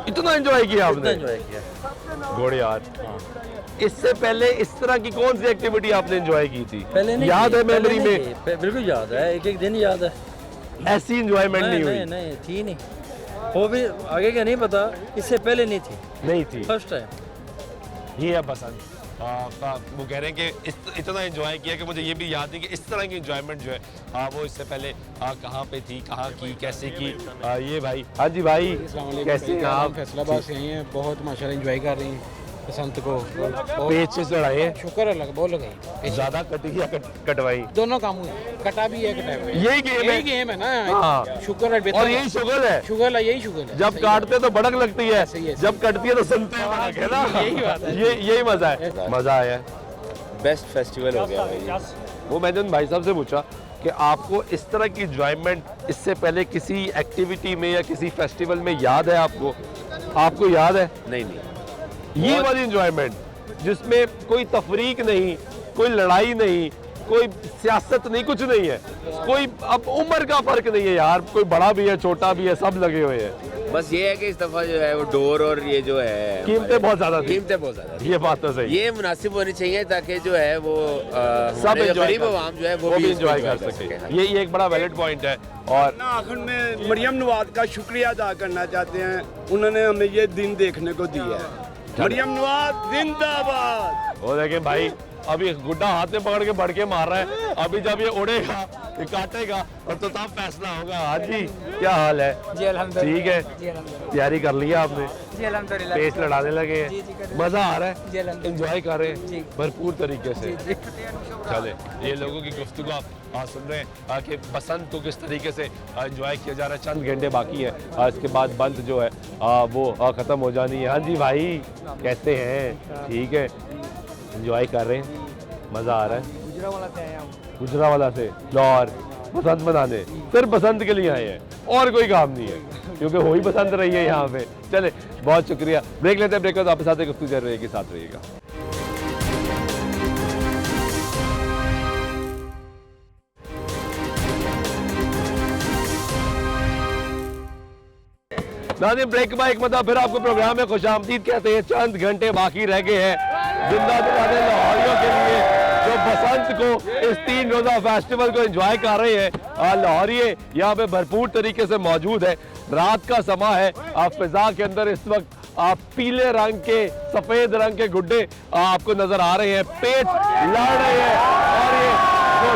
इतना एंजॉय किया आपने? इतना एंजॉय किया। गुड यार। हाँ। इससे पहले इस तरह की कौन सी एक्टिविटी आपने एंजॉय की थी? पहले नहीं याद की, है पहले मेमोरी नहीं में? की, बिल्कुल याद है, एक एक दिन याद है। ऐसी एंजॉयमेंट नहीं हुई? नहीं थी नहीं, वो भी आगे का नहीं पता, इससे पहले नहीं थी। नहीं थी, फर्स्ट टाइम। ये है पसंद। वो कह रहे हैं कि इतना एंजॉय किया कि मुझे ये भी याद नहीं कि इस तरह की एंजॉयमेंट जो है वो इससे पहले कहाँ पे थी, कहाँ की, कैसे की। ये भाई, हाँ जी भाई, कैसे हैं आप? फैसलाबाद से आई हैं, बहुत माशाल्लाह एंजॉय कर रही हैं बसंत को। पेज से चढ़ाए हैं? शुक्र अल्लाह, बहुत लगाई। ज़्यादा कटी या कटवाई? दोनों काम हुए, कटा भी है कटा भी है। यही गेम है? यही गेम है ना। हाँ। शुक्र है, और यही शुगर है? शुगर है, यही शुगर है। जब काटते तो भड़क लगती है, जब कटती है तो सुनते हैं भड़क, है ना? यही बात है। यही मजा है। मजा आया? बेस्ट फेस्टिवल हो गया भाई। वो मैंने उन भाई साहब से पूछा कि आपको इस तरह की एंजॉयमेंट इससे पहले किसी एक्टिविटी में या किसी फेस्टिवल में याद है आपको? आपको याद है? नहीं। ये वाली एंजॉयमेंट जिसमें कोई तफरीक नहीं, कोई लड़ाई नहीं, कोई सियासत नहीं, कुछ नहीं है, कोई अब उम्र का फर्क नहीं है यार, कोई बड़ा भी है, छोटा भी है, सब लगे हुए हैं। बस ये है कि इस दफा जो है वो डोर और ये जो है कीमतें बहुत ज्यादा थी। कीमतें बहुत ज्यादा थी। ये बात तो सही। ये मुनासिब होनी चाहिए ताकि जो है वो सब गरीब आवाम जो है वो भी एंजॉय कर सके। ये एक बड़ा वैलिड पॉइंट है। और आखिर में मरियम नवाज का शुक्रिया अदा करना चाहते हैं, उन्होंने हमें ये दिन देखने को दिया है। मरियम नवाज जिंदाबाद। वो देखें भाई, अभी गुड्डा हाथ में पकड़ के बढ़ के मार रहा है, अभी जब ये उड़ेगा, ये काटेगा और तो तब फैसला होगा। हाँ जी, क्या हाल है? जी अल्हम्दुलिल्लाह। ठीक है, जी अल्हम्दुलिल्लाह। तैयारी कर लिया आपने? जी अल्हम्दुलिल्लाह। पेच लड़ाने लगे जी, हैं? मजा आ रहा है? जी अल्हम्दुलिल्लाह। एंजॉय कर रहे हैं जी। भरपूर तरीके से? जी। चले, ये लोगों की गुफ्तगू आप सुन रहे हैं कि बसंत को किस तरीके से एंजॉय किया जा रहा है। चंद घंटे बाकी है, इसके बाद बंद जो है वो ख़त्म हो जानी है। हाँ जी भाई, कैसे हैं? ठीक है, एंजॉय कर रहे हैं, मज़ा आ रहा है? गुजरावाला से आया हूँ। गुजरावाला से लाहौर बसंत मनाने, सिर्फ बसंत के लिए आए हैं और कोई काम नहीं है, क्योंकि हो ही बसंत रही है यहाँ पे। चले, बहुत शुक्रिया। ब्रेक लेते हैं, ब्रेक के बाद आपके साथ गुफ्तगू चल रही है, साथ रहिएगा। नाज़रीन, ब्रेक के बाद एक मतलब फिर आपको प्रोग्राम में खुशामदीद कहते हैं। चंद घंटे बाकी रह गए हैं जिंदा दिलाने लाहौरियों के लिए जो बसंत को, इस 3 रोज़ा फेस्टिवल को एंजॉय कर रहे हैं। लाहौरिये यहाँ पे भरपूर तरीके से मौजूद है। रात का समा है, फिजा के अंदर इस वक्त पीले रंग के, सफ़ेद रंग के गुड्डे आपको नजर आ रहे हैं, पेच लड़ रहे हैं और ये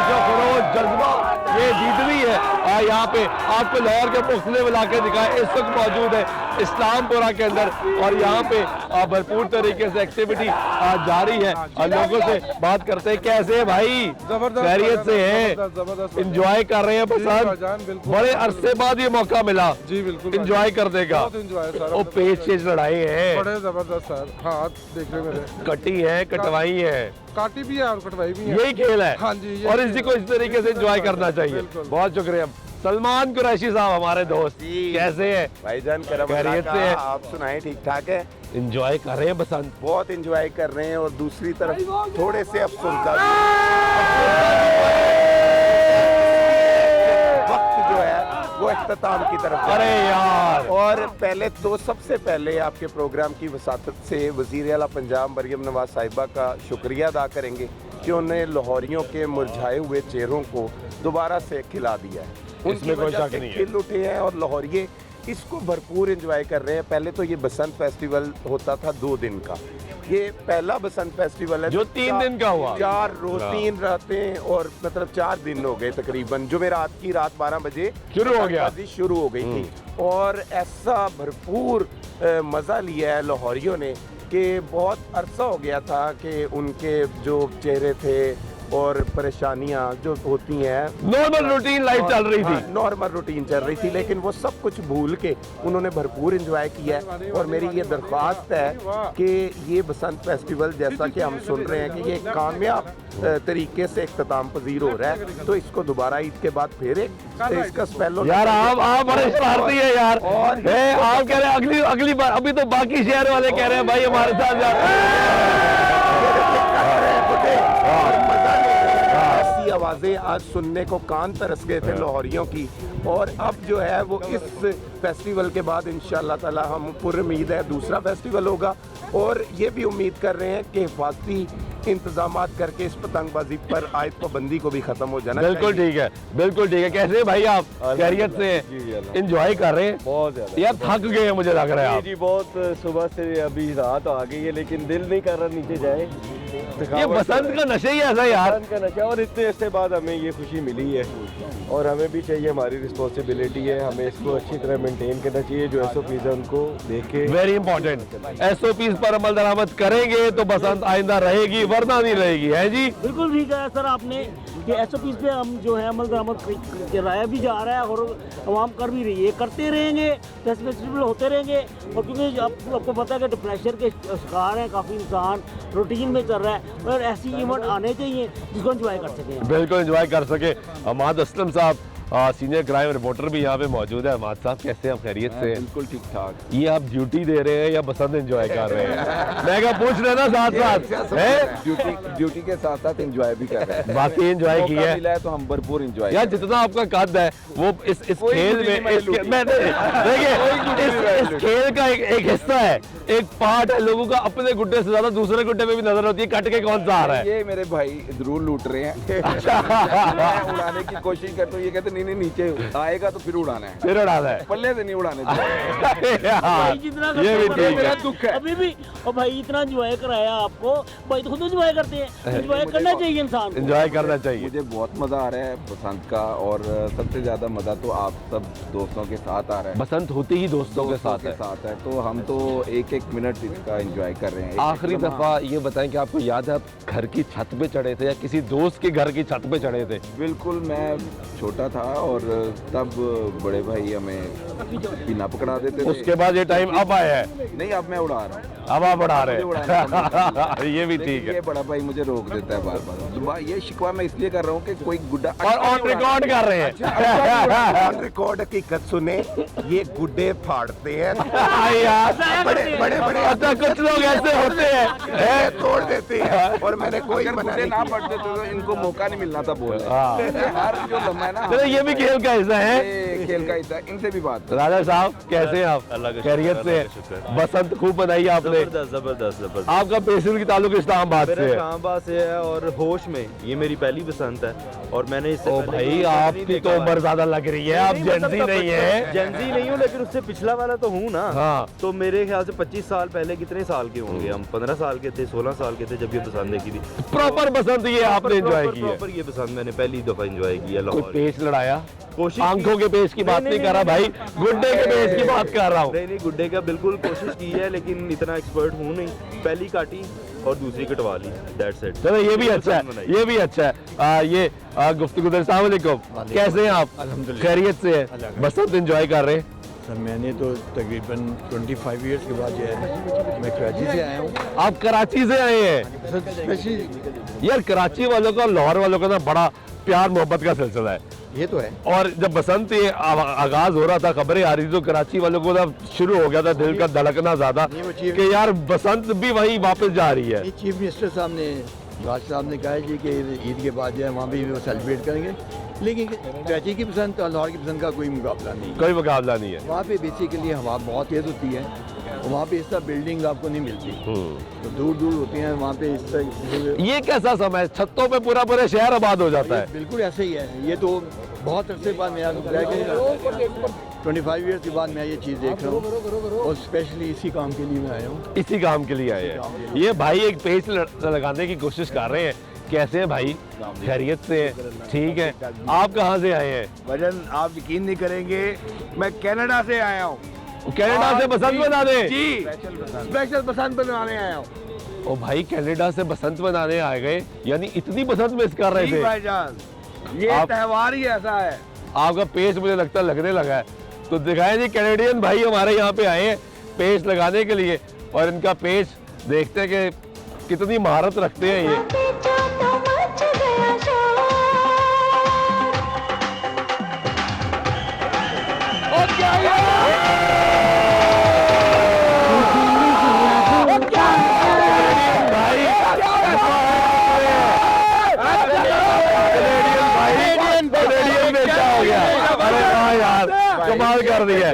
जो खरोज जज्बा ये जीतनी है। यहाँ पे आपको लाहौर के मुख्तलिफ इलाके दिखाए इस वक्त मौजूद है इस्लामपुरा के अंदर, और यहाँ पे भरपूर तरीके से एक्टिविटी जारी है। लोगों से बात करते हैं, कैसे है भाई? खैरियत से है? इंजॉय कर रहे हैं पसंद? बड़े अरसे बाद ये मौका मिला जी, बिल्कुल इंजॉय करने का। वो पेच लड़ाई है, बड़े जबरदस्त सर। हाथ देख रहे मेरे, कटी है, कटवाई है, काटी भी है और कटवाई भी है। यही खेल है। हाँ जी, और इसी को इस तरीके से एंजॉय करना चाहिए। बहुत शुक्रिया। सलमान कुरैशी साहब हमारे दोस्त, कैसे हैं? भाईजान खैरियत से हैं? आप सुनाएं, ठीक ठाक है? एंजॉय कर रहे हैं बसंत? बहुत एंजॉय कर रहे हैं और दूसरी तरफ थोड़े से अफसोसदा वक्त जो है वो इख्तिताम की तरफ। अरे यार, और पहले तो सबसे पहले आपके प्रोग्राम की वसातत से वज़ीर आला पंजाब मरियम नवाज साहिबा का शुक्रिया अदा करेंगे कि उन्होंने लाहौरियों के मुरझाए हुए चेहरों को दोबारा से खिला दिया है। इसमें कोई शक नहीं है। खिल उठे हैं और लाहौरिये इसको भरपूर एंजॉय कर रहे हैं। पहले तो ये बसंत फेस्टिवल होता था 2 दिन का, ये पहला बसंत फेस्टिवल है जो 3 दिन का हुआ। 4 रोज 3 रातें और मतलब 4 दिन हो गए तकरीबन। जुमेरात की रात 12 बजे शुरू हो गया, शुरू हो गई थी और ऐसा भरपूर मज़ा लिया है लाहौरियों ने कि बहुत अरसा हो गया था कि उनके जो चेहरे थे और परेशानियां जो होती हैं, नॉर्मल रूटीन लाइफ चल रही थी, नॉर्मल रूटीन चल रही थी, लेकिन वो सब कुछ भूल के उन्होंने भरपूर एंजॉय किया है। और मेरी ये दरख्वास्त है कि ये बसंत फेस्टिवल जैसा कि हम सुन रहे हैं कि ये कामयाब तरीके से इख्तिताम पजीर हो रहा है, तो इसको दोबारा ईद के बाद फिर इसका स्पेल यार आप बड़े शरारती है यार। और आप कह रहे हैं अगली बार, अभी तो बाकी शहर वाले कह रहे हैं भाई हमारे साथ ऐसी आवाजें आज सुनने को कान तरस गए थे लाहौरियों की। और अब जो है वो इस फेस्टिवल के बाद इंशाअल्लाह ताला हम पूरी उम्मीद है दूसरा फेस्टिवल होगा, और ये भी उम्मीद कर रहे हैं कि हिफाजती इंतजामात करके इस पतंगबाजी पर आयद पाबंदी को भी खत्म हो जाना। बिल्कुल ठीक है, बिल्कुल ठीक है। कैसे भाई आप खैरियत से एंजॉय कर रहे हैं? बहुत ज्यादा यार थक गए हैं मुझे लग रहा है आप। जी बहुत सुबह से अभी रात आ गई है, लेकिन दिल नहीं कर रहा नीचे जाए। ये बसंत का नशा ही ऐसा यार, बसंत का नशा, और इतने अरसे बाद हमें ये खुशी मिली है और हमें भी चाहिए, हमारी रिस्पॉन्सिबिलिटी है, हमें इसको अच्छी तरह मेंटेन करना चाहिए। जो SOPs है उनको देखे, वेरी इंपॉर्टेंट, SOPs पर अमल दरामद करेंगे तो बसंत आइंदा रहेगी, वरना नहीं रहेगी, है जी। बिल्कुल ठीक है सर, आपने कि SOPs पे हम जो है अमल दरामद कराया भी जा रहा है और आवाम कर भी रही है, करते रहेंगे, फेस्टिवल होते रहेंगे। और क्योंकि आपको पता है कि डिप्रेशन के शिकार हैं काफ़ी इंसान, रूटीन में चल रहा है, और ऐसी इवेंट आने चाहिए जिसको एंजॉय कर सकें। बिल्कुल एंजॉय कर सके। हमाद असलम साहब सीनियर क्राइम रिपोर्टर भी यहाँ पे मौजूद है। हमाद साहब कैसे हैं, खैरियत से? बिल्कुल ठीक ठाक। ये आप ड्यूटी दे रहे हैं या बसंत एंजॉय कर रहे हैं? मैं क्या पूछ रहे ना साथ साथ ड्यूटी के साथ साथ एंजॉय भी कर रहे हैं। बाकी एंजॉय किया है मिला है तो हम भरपूर एंजॉय। यार जितना आपका कद है वो इस खेल में, देखिए इस खेल का एक हिस्सा है, एक पार्ट है। लोगों का अपने गुड्डे से ज्यादा दूसरे गुड्डे में भी नजर होती है, कट के कौन सा आ रहा है। ये मेरे भाई जरूर लूट रहे हैं। मैं उड़ाने की कोशिश करता हूँ, ये कहते नहीं नीचे आएगा तो फिर उड़ाना है, फिर उड़ाना है, पल्ले से नहीं उड़ाने। ये भी ठीक है, दुख है अभी भी। और भाई इतना एंजॉय कराया आपको, भाई तो खुद एंजॉय करते हैं, एंजॉय करना चाहिए इंसान को, एंजॉय करना चाहिए। मुझे बहुत मजा आ रहा है बसंत का, और सबसे ज्यादा मजा तो आप सब दोस्तों के साथ आ रहा है। बसंत होती ही दोस्तों के साथ है, तो हम तो एक मिनट इसका एंजॉय कर रहे हैं। आखिरी दफा ये बताएं कि आपको याद है आप घर की छत पे चढ़े थे या किसी दोस्त के घर की छत पे चढ़े थे? बिल्कुल, मैं छोटा था और तब बड़े भाई हमें पीना पकड़ा देते थे। उसके बाद ये टाइम अब आया है? नहीं, अब मैं उड़ा रहा हूँ। अब आप उड़ा रहे हैं। ये भी ठीक है। ये बड़ा भाई मुझे रोक देता है बार बार। ये शिकवा मैं इसलिए कर रहा हूँ कि कोई गुड्डा और ऑन रिकॉर्ड कर रहे हैं। ऑन रिकॉर्ड हकीकत सुने, ये गुड्डे फाड़ते हैं बड़े बड़े। अच्छा कुछ लोग ऐसे होते हैं, तोड़ देते हैं, और मैंने कोई गुड्डे ना पड़ते तो इनको मौका नहीं मिलना था बोलने। हर जो लम्हा है ना, चलो ये भी खेल का हिस्सा है, खेल का हिस्सा। इनसे भी बात। राजा साहब कैसे हैं आप? खैरियत से? बसंत खूब बनाई आपने? जबरदस्त। आपका पेशल की ताल्लुक इस्लामाबाद से है? इस्लामाबाद से है, और होश में ये मेरी पहली बसंत है, और मैंने इससे भाई आपकी तो उम्र ज्यादा लग रही है, आप जेंजी नहीं है। जेंजी नहीं हूँ, लेकिन उससे पिछला वाला तो हूँ ना। हाँ। तो मेरे ख्याल से 25 साल पहले कितने साल के होंगे हम? 15 साल के थे, 16 साल के थे जब ये बसंत देखी थी। प्रॉपर बसंत ये आपने एंजॉय की है? प्रॉपर ये बसंत मैंने पहली दफा एंजॉय किया। कोई पेश लड़ाया? कोशिश, आंखों के पेश की बात नहीं कर रहा भाई, गुड्डे के पेश की बात कर रहा हूँ। नहीं, गुड्डे का बिल्कुल कोशिश की है, लेकिन इतना एक्सपर्ट हूँ नहीं। पहली काटी और दूसरी कटवा ली, दैट्स इट। चलो ये भी अच्छा है, ये भी अच्छा है। ये गुफ्तगू अस्सलाम वालेकुम, कैसे हैं आप? खैरियत से है? बसंत एंजॉय कर रहे हैं? सर मैंने तो तकरीबन 25 ईयर्स के बाद जो है मैं कराची से आया हूँ। आप कराची से आए हैं? यार कराची वालों का लाहौर वालों का ना बड़ा प्यार मोहब्बत का सिलसिला है, ये तो है। और जब बसंत ये आगाज हो रहा था, खबरें आ रही थी, तो कराची वालों को ना शुरू हो गया था दिल का धड़कना ज्यादा कि यार बसंत भी वहीं वापस जा रही है। चीफ मिनिस्टर साहब ने, राज साहब ने कहा जी कि ईद के बाद जो है वहाँ भी वो सेलिब्रेट करेंगे, लेकिन कराची की पसंद और लाहौर की पसंद का कोई मुकाबला नहीं, कोई मुकाबला नहीं है। वहाँ पे बेसिकली हवा बहुत तेज होती है, वहाँ पे इस तरह बिल्डिंग आपको नहीं मिलती, तो दूर दूर होती हैं वहाँ पे इस तरह। ये कैसा समय है, छतों पे पूरा शहर आबाद हो जाता है? बिल्कुल ऐसे ही है। ये तो बहुत अरसे बाद मेरा 25 ईयर्स के बाद मैं ये चीज़ देख रहा हूँ, और स्पेशली इसी काम के लिए मैं आया हूँ। इसी काम के लिए आए हैं। ये भाई एक पेज लगाने की कोशिश कर रहे हैं। कैसे हैं भाई? खैरियत से? ठीक है। आप कहाँ से आए हैं? वजन आप यकीन नहीं करेंगे, मैं कनाडा से आया हूँ। कनाडा से बसंत बनाने? जी, स्पेशल बसंत बनाने आया हूँ। ओ भाई कनाडा से बसंत मनाने आ गए, यानी इतनी बसंत मिस कर रहे थे भाईजान, ये त्योहार ही ऐसा है। आपका पेज मुझे लगता है लगने लगा है, तो दिखाएं जी कैनेडियन भाई हमारे यहाँ पे आए हैं पेज लगाने के लिए, और इनका पेज देखते हैं कि कितनी महारत रखते हैं ये। कमाल कर दिया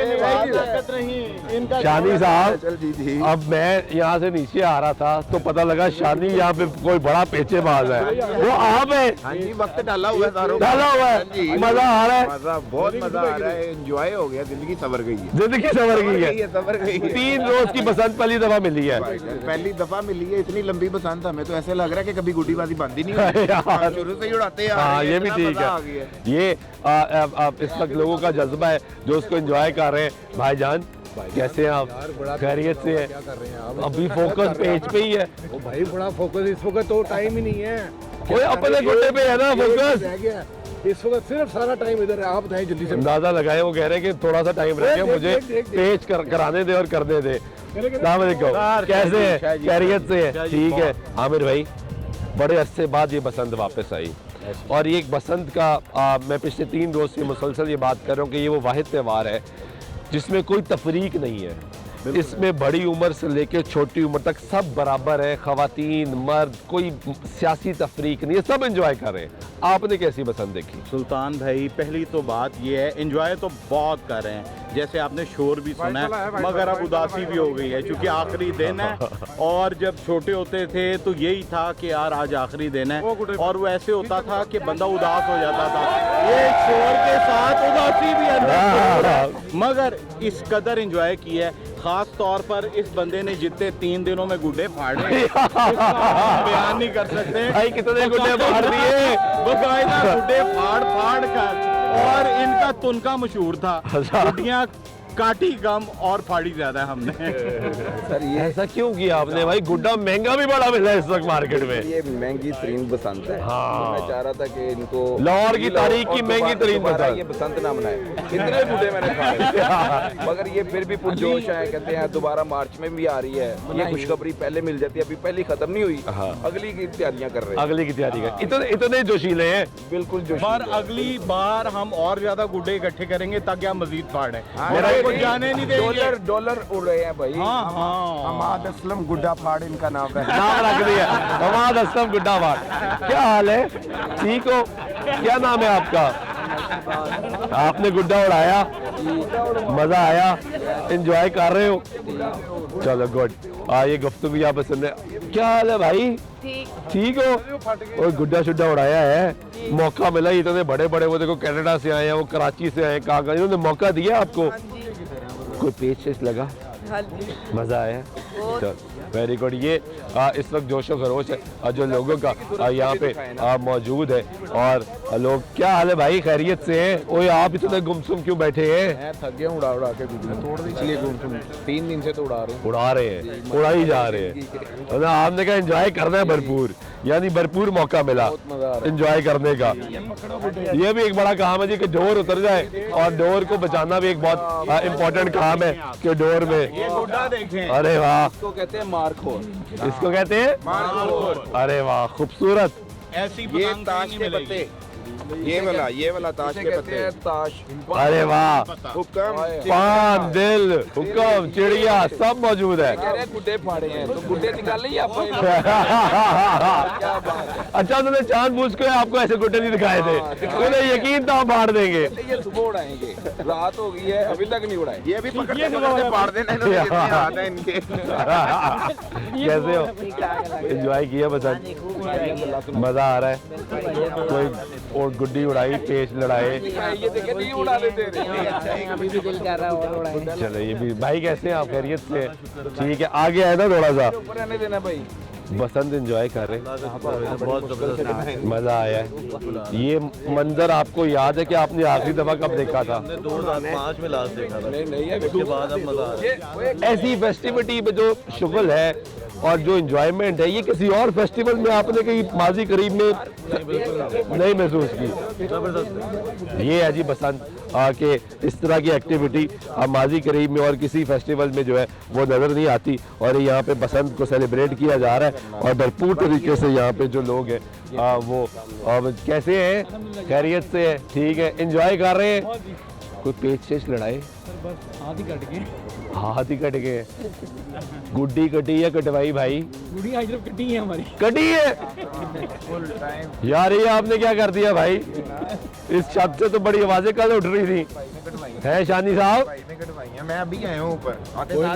शानी साहब। अब मैं यहाँ से नीचे आ रहा था तो पता लगा शानी यहाँ पे कोई बड़ा पेचेबाज है, वो आप है। हाँ जी, वक्त डाला हुआ है, डाला हुआ है, मजा आ रहा है, बहुत मजा आ रहा है, एंजॉय हो गया, जिंदगी सवर गई है, जिंदगी सवर गई है, सवर गई है। 3 रोज की बसंत पहली दफा मिली है, पहली दफा मिली है, इतनी लंबी बसंत हमें तो ऐसे लग रहा है कि कभी गुड्डीबाजी बंद ही नहीं हुई, शुरू से ही उड़ाते हैं। हाँ ये भी ठीक है, ये इस वक्त लोगों का जज्बा है जो उसको एंजॉय कर रहे हैं। भाईजान कैसे हैं आप? खैरियत से है? अभी फोकस पेज पे ही है। ओ भाई बड़ा फोकस इस वक्त तो टाइम ही नहीं है, कोई अपने गुड्डे पे है ना फोकस, इस वक्त सिर्फ सारा टाइम इधर है। आप बताएं जल्दी से। अंदाजा लगाए, वो कह रहे हैं कि थोड़ा सा टाइम रखे, मुझे पेज कराने दे और करने दे। कैसे है? खैरियत से है? ठीक है आमिर भाई, बड़े अरसे बाद ये बसंत वापस आई, और ये एक बसंत का मैं पिछले 3 रोज से मुसलसल ये बात कर रहा हूँ कि ये वो वाहिद त्यौहार है जिसमें कोई तफरीक नहीं है। इसमें बड़ी उम्र से लेकर छोटी उम्र तक सब बराबर है, खवातीन मर्द, कोई सियासी तफरीक नहीं है, सब एंजॉय कर रहे हैं। आपने कैसी बसंत देखी? सुल्तान भाई पहली तो बात ये है, एंजॉय तो बहुत कर रहे हैं, जैसे आपने शोर भी सुना है, मगर अब उदासी भी हो गई है क्योंकि आखिरी दिन है। और जब छोटे होते थे तो यही था कि यार आज आखिरी दिन है, और वो ऐसे होता था कि बंदा उदास हो जाता था, ये शोर के साथ उदासी भी अंदर। मगर इस कदर एंजॉय किया है, खास तौर पर इस बंदे ने जितने 3 दिनों में गुड्डे फाड़े बयान नहीं कर सकते भाई, कितने गुड्डे फाड़ दिए, बकायदा गुड्डे फाड़ फाड़ कर। और इनका तुनका मशहूर था, गुड्डियाँ काटी कम और फाड़ी ज्यादा हमने। सर ये ऐसा क्यों किया आपने भाई? गुड्डा महंगा भी बड़ा मिल रहा है इस वक्त मार्केट में। ये महंगी तरीन बसंत है। हाँ। मैं चाह रहा था कि इनको लाहौर की तारीख की महंगी तरीन बसंत, ये बसंत ना मनाए। इतने गुड्डे मैंने खाए मगर ये फिर भी पुरजोश है, कहते हैं दोबारा मार्च में भी आ रही है। ये खुशखबरी पहले मिल जाती है, अभी पहली खत्म नहीं हुई, अगली की तैयारियां कर रहे हैं, अगली की तैयारी कर। इतने जोशीले हैं, बिल्कुल जोशीले। पर अगली बार हम और ज्यादा गुड्डे इकट्ठे करेंगे ताकि हम मजीद फाड़े, को जाने नहीं देंगे। डॉलर उड़ रहे हैं भाई। हाँ। हमाद असलम गुड्डा फाड़ इनका नाम है, नाम रख दिया हमाद असलम गुड्डा फाड़। क्या हाल है? ठीक हो? क्या नाम है आपका? आपने गुड्डा उड़ाया, मजा आया, एंजॉय कर रहे हो? चलो गुड। ये गुफ्तगू आप पसंद है। क्या हाल है भाई? ठीक हो? और गुड्डा शुड्डा उड़ाया है, मौका मिला। इतने बड़े बड़े, वो देखो कनाडा से आए हैं, वो कराची से आए, कहाँ का, इन्होंने मौका दिया आपको? कोई पेच लगा? मजा आया? Very good. ये इस वक्त जोशो खरोश है जो लोगों का यहाँ पे मौजूद है। और लोग, क्या हाल है भाई? खैरियत से हैं? ओए आप इतने गुमसुम क्यों बैठे हैं? थक गया उड़ा उड़ा के गुड्डे, इसलिए गुमसुम 3 दिन से तो उड़ा रहे हैं, उड़ा ही जा रहे हैं। आपने कहा एंजॉय करना है भरपूर, यानी भरपूर मौका मिला एंजॉय करने का। ये भी एक बड़ा काम है जी कि डोर उतर जाए, और डोर को बचाना भी एक बहुत इम्पोर्टेंट काम है कि डोर में। अरे वाह, इसको कहते हैं मारखोर। इसको कहते हैं मारखोर। अरे वाह, खूबसूरत। ऐसी ये ताश के पत्ते, ये वाला ताश के पत्ते हैं, ताश। अरे वाह, हुक्म, पान, दिल, हुक्म, चिड़िया सब मौजूद है। कह रहे गुड्डे फाड़े हैं तो गुड्डे निकाल ही आप। अच्छा, उन्होंने चांद बूझ के आपको ऐसे गुड्डे नहीं दिखाए थे, उन्हें यकीन था फाड़ देंगे। ये सुबह उड़ाएंगे, रात हो गई है अभी तक नहीं उड़ाए। ये भी पकड़ते फाड़ देना, इन्होंने जितने हाथ हैं इनके। कैसे हो? एंजॉय किया बसंत? मजा आ रहा है? कोई और गुड्डी उड़ाई, पेच लड़ाए? ये देखे नहीं उड़ा देते। चलो ये भी। भाई कैसे हैं आप? खैरियत से? ठीक है, आगे आए ना थोड़ा सा। रहने देना भाई, बसंत एंजॉय कर रहे हैं? बहुत जबरदस्त मजा आया है। ये मंजर आपको याद है कि आपने आखिरी दफा कब देखा था? 2005 में लास्ट देखा था। नहीं, उसके बाद अब मजा आ रहा है। ऐसी फेस्टिविटी में जो शुगल है और जो इंजॉयमेंट है ये किसी और फेस्टिवल में आपने कहीं माजी करीब में नहीं महसूस की। ये है जी बसंत के इस तरह की एक्टिविटी माजी करीब में और किसी फेस्टिवल में जो है वो नज़र नहीं आती। और यहाँ पे बसंत को सेलिब्रेट किया जा रहा है और भरपूर तरीके से यहाँ पे जो लोग हैं वो कैसे हैं, खैरियत से है, ठीक है, एंजॉय कर रहे हैं। कोई पेच शेच लड़ाए, हाथ ही कट गए, गुड्डी कटी है कटवाई भाई, गुड़ी आज तरफ कटी है हमारी, कटी है यार, ये आपने क्या कर दिया भाई, इस छत से तो बड़ी आवाजें कल उठ रही थी, है शानी साहब? मैं अभी आया हूँ ऊपर, होना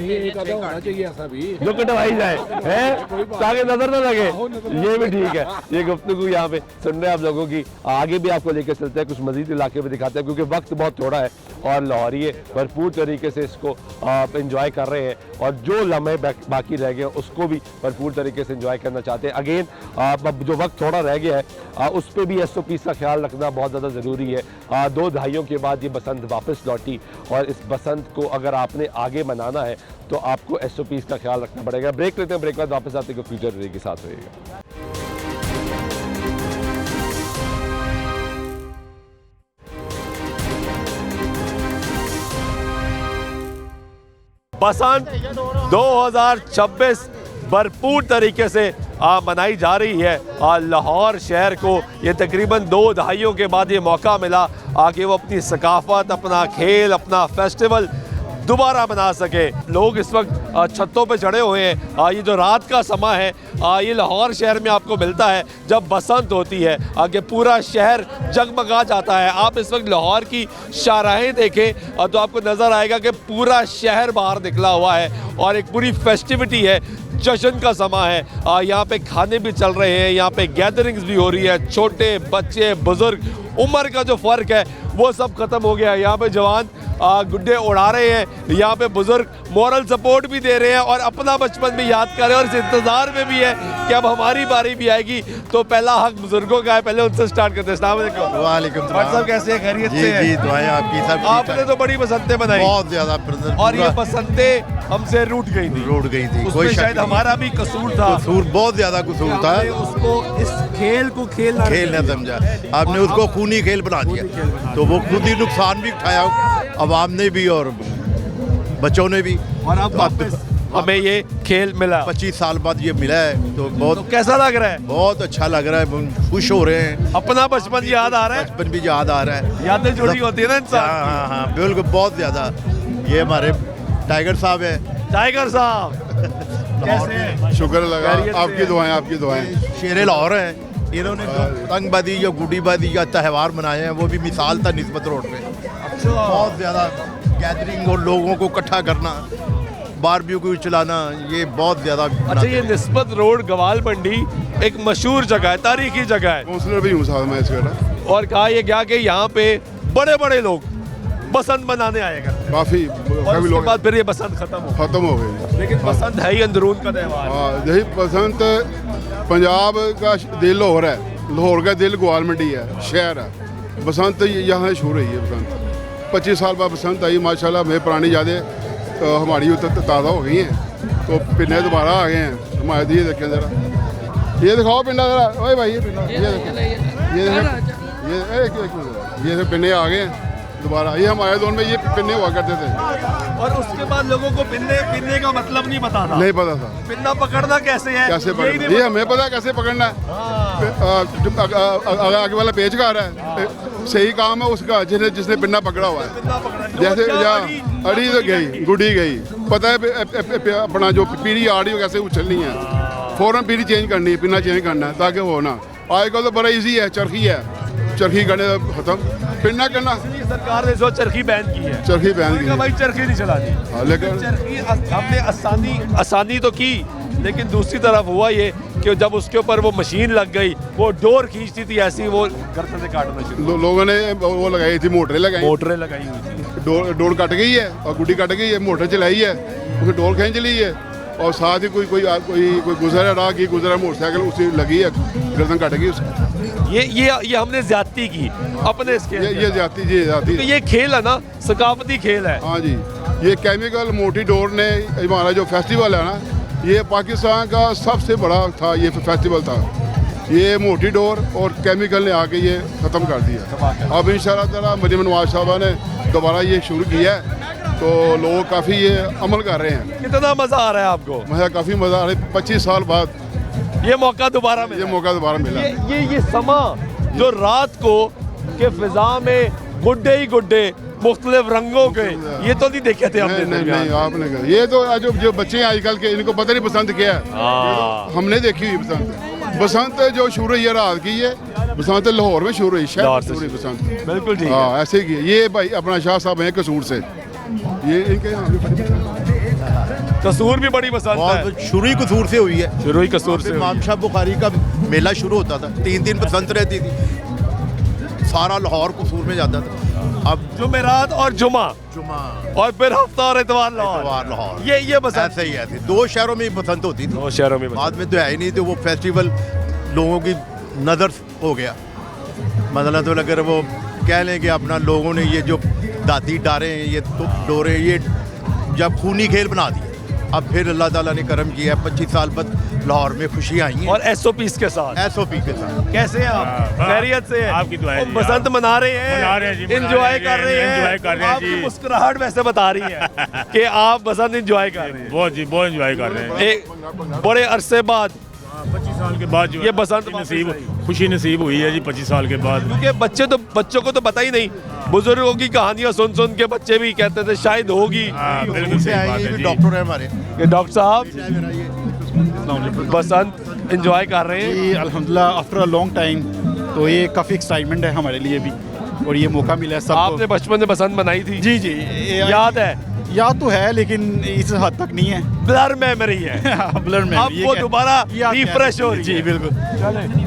चाहिए ऐसा भी जो कटवाई जाए है ताकि नजर न लगे, ये भी ठीक है। ये गुफ्तगू यहाँ पे सुन रहे हैं आप लोगों की, आगे भी आपको लेकर चलते हैं, कुछ मजीद इलाके में दिखाते हैं क्योंकि वक्त बहुत थोड़ा है और लाहौरिये भरपूर तरीके से इसको एंजॉय कर रहे हैं और जो लम्हे बाकी रह गए उसको भी भरपूर तरीके से एंजॉय करना चाहते हैं। अगेन अब जो वक्त थोड़ा रह गया है उस पर भी SOPs का ख्याल रखना बहुत ज़्यादा ज़रूरी है। 2 दहाइयों के बाद ये बसंत वापस लौटी और इस बसंत को अगर आपने आगे मनाना है तो आपको SOPs का ख्याल रखना पड़ेगा। ब्रेक लेते हैं, ब्रेक बाद वापस आते हैं, फ्यूचर रे के साथ रहेगा। बसंत 2026 भरपूर तरीके से मनाई जा रही है। लाहौर शहर को ये तकरीबन 2 दहाइयों के बाद ये मौका मिला कि वो अपनी सकाफत, अपना खेल, अपना फेस्टिवल दोबारा बना सके। लोग इस वक्त छतों पे चढ़े हुए हैं। ये जो रात का समय है ये लाहौर शहर में आपको मिलता है जब बसंत होती है, आगे पूरा शहर जगमगा जाता है। आप इस वक्त लाहौर की शाहराहें देखें तो आपको नज़र आएगा कि पूरा शहर बाहर निकला हुआ है और एक पूरी फेस्टिविटी है, जश्न का समय है। यहाँ पे खाने भी चल रहे हैं, यहाँ पे गैदरिंग्स भी हो रही है, छोटे बच्चे बुजुर्ग, उम्र का जो फ़र्क है वो सब ख़त्म हो गया है। यहाँ पे जवान गुड्डे उड़ा रहे हैं, यहाँ पे बुजुर्ग मॉरल सपोर्ट भी दे रहे हैं और अपना बचपन भी याद कर रहे हैं और इस इंतज़ार में भी है कि अब हमारी बारी भी आएगी। तो पहला हक बुजुर्गों का है, पहले उनसे स्टार्ट करते हैं। अस्सलाम वालेकुम। वालेकुम सलाम। साहब कैसे हैं, खैरियत से हैं? जी दुआएं आपकी सब। आपने तो बड़ी बसंतें बनाई, बहुत ज़्यादा, और ये बसंतें हमसे रूठ गई थी। कोई शायद हमारा भी कसूर था, बहुत ज़्यादा कसूर था। उसको इस खेल को खेल न समझा, आपने उसको खूनी खेल बना दिया, तो वो खुद ही नुकसान भी उठाया, अवाम ने भी और बच्चों ने भी। और अब हमें ये खेल मिला 25 साल बाद ये मिला है तो बहुत। तो कैसा लग रहा है? बहुत अच्छा लग रहा है, खुश हो रहे हैं। अपना बचपन याद आ रहा है? बचपन भी याद आ रहा है, यादें जुड़ी होती है ना इंसान। हाँ बिल्कुल, बहुत ज़्यादा। ये हमारे टाइगर साहब है। टाइगर साहब कैसे हैं? शुक्र लगा, आपकी दुआएं। शेरे लाहौर हैं, इन्होंने तंगबादी या गुडीबादी या त्यौहार मनाए हैं, वो भी मिसाल था निस्बत रोड पे। बहुत ज़्यादा गैदरिंग और लोगों को इकट्ठा करना, बारबेक्यू चलाना, ये बहुत ज़्यादा। अच्छा, ये निस्बत रोड गवाल मंडी एक मशहूर जगह है, तारीखी जगह है। काउंसलर भी हूँ साहब मैं इसका। और कहा यह गया कि यहाँ पे बड़े बड़े लोग बसंत मनाने आएगा, काफ़ी उसके बाद फिर ये बसंत खत्म हो गई। लेकिन बसंत है ही अंदरून का त्यौहार। हाँ, यही बसंत पंजाब का दिल लाहौर है, लाहौर का दिल ग्वाल मंडी है, शहर है। बसंत यहाँ शुरू रही है। बसंत 25 साल बाद बसंत आई माशाल्लाह। हमें पुरानी यादें हमारी ताज़ा हो गई हैं, तो पिन्ने दोबारा आ गए हैं हमारे दिए। देखें ज़रा, ये दिखाओ पिंडा ज़रा, ओए भाई ये पिंडा, ये पिन्ने आ गए हैं दोबारा। ये हमारे दौर में ये पिन्ने हुआ करते थे। और उसके बाद लोगों को पिन्ने का मतलब नहीं पता था। नहीं पता था। पिन्ना पकड़ना कैसे है, कैसे पकड़ना, ये हमें पता कैसे पकड़ना है। आगे वाला पेच का आ रहा है, सही काम है उसका, जिसने पिन्ना पकड़ा हुआ है। जैसे अड़ी तो गई, गुडी गई, पता है अपना जो पीढ़ी आ रही है कैसे उछलनी है, फौरन पीढ़ी चेंज करनी है, पिन्ना चेंज करना है ताकि हो ना। आजकल तो बड़ा इजी है, चरखी है, चरखी करने खत्म, पिन्ना करना। सरकार ने जो चरखी बैन की है, चरखी बैन की, भाई चरखी नहीं चलानी। लेकिन चरखी हमने आसानी तो की, लेकिन दूसरी तरफ हुआ ये कि जब उसके ऊपर वो मशीन लग गई, वो डोर खींचती थी ऐसी, वो गर्दन से काटना शुरू। लोगों ने वो लगाई थी, मोटरें लगाई हुई थी। डोर कट गई है और गुड्डी कट गई है, मोटर चलाई है, उसमें डोर खींच ली है और साथ ही कोई गुजरा राह की गुजरा मोटरसाइकिल उसी लगी है, गर्दन कट गई उसकी। ये हमने ज्यादती की अपने इसके। ये ज्यादती ये खेल है ना, सकाफती खेल है। हाँ जी, ये केमिकल मोटी डोर ने हमारा जो फेस्टिवल है ना, ये पाकिस्तान का सबसे बड़ा था, ये फेस्टिवल था। ये मोटी डोर और केमिकल ने आके ये ख़त्म कर दिया। अब इंशाअल्लाह ताला मरीम नवाज साहबा ने दोबारा ये शुरू किया है, तो लोग काफ़ी ये अमल कर रहे हैं। कितना मज़ा आ रहा है आपको? मुझे काफ़ी मज़ा आ रहा है। 25 साल बाद ये मौका दोबारा मिला। ये मौका दोबारा मिला। ये समा जो रात को के फिजा में गुड्डे ही गुड्डे मुख्तलिफ रंगों के, ये तो नहीं देखे थे हमने। नहीं आपने कहा ये तो जो बच्चे हैं आजकल के, इनको पता नहीं बसंत क्या है। हमने देखी हुई बसंत जो शुरू हुई है रात की, ये बसंत लाहौर में शुरू हुई, शहर शुरू हुई बसंत। बिल्कुल ठीक है, ऐसे ही ये भाई अपना शाह साहब हैं कसूर से, ये इनके कसूर भी बड़ी बसंत है। शुरू ही कसूर से हुई है। शुरू ही कसूर से। इमाम शाह बुखारी का मेला शुरू होता था, 3 दिन बसंत रहती थी, सारा लाहौर कसूर में जाता था। अब जुमेरात और जुमा और फिर हफ्ता और इतवार लाहौर, ये बसंत ऐसे ही ऐसे 2 शहरों में बसंत होती थी। 2 शहरों में बाद में तो है ही नहीं, तो वो फेस्टिवल लोगों की नज़र हो गया। मतलब तो अगर वो कह लें कि अपना लोगों ने ये जो दाती डारे हैं, ये डोरे, ये जब खूनी खेल बना दिए। अब फिर अल्लाह ताला ने करम किया, 25 साल बाद लाहौर में खुशी आई है। और SOPs के साथ। SOP के साथ। कैसे हैं आप? खैरियत से हैं? आपकी दुआ है जी। बसंत मना रहे हैं, एंजॉय कर रहे हैं। आपकी मुस्कुराहट वैसे बता रही है कि आप बसंत एंजॉय कर रहे हैं। बहुत एंजॉय कर रहे हैं। एक बड़े अरसे बाद 25 साल के बाद ये बसंत खुशी नसीब हुई है जी, 25 साल के बाद। क्योंकि बच्चों को तो पता ही नहीं, बुजुर्गों की कहानियां सुन सुन के बच्चे भी कहते थे शायद होगी। बिल्कुल सही बात है जी। डॉक्टर है हमारे, ये डॉक्टर साहब बसंत एंजॉय कर रहे हैं। अल्हम्दुलिल्लाह आफ्टर अ लॉन्ग टाइम, तो ये काफ़ी एक्साइटमेंट है हमारे लिए भी, और ये मौका मिला है सब। आपने बचपन में बसंत मनाई थी? जी जी, याद है? याद तो है, लेकिन इस हद तक नहीं है। ब्लर मेमोरी है। Blur memory. अब वो दोबारा रिफ्रेश हो रही है। जी बिल्कुल।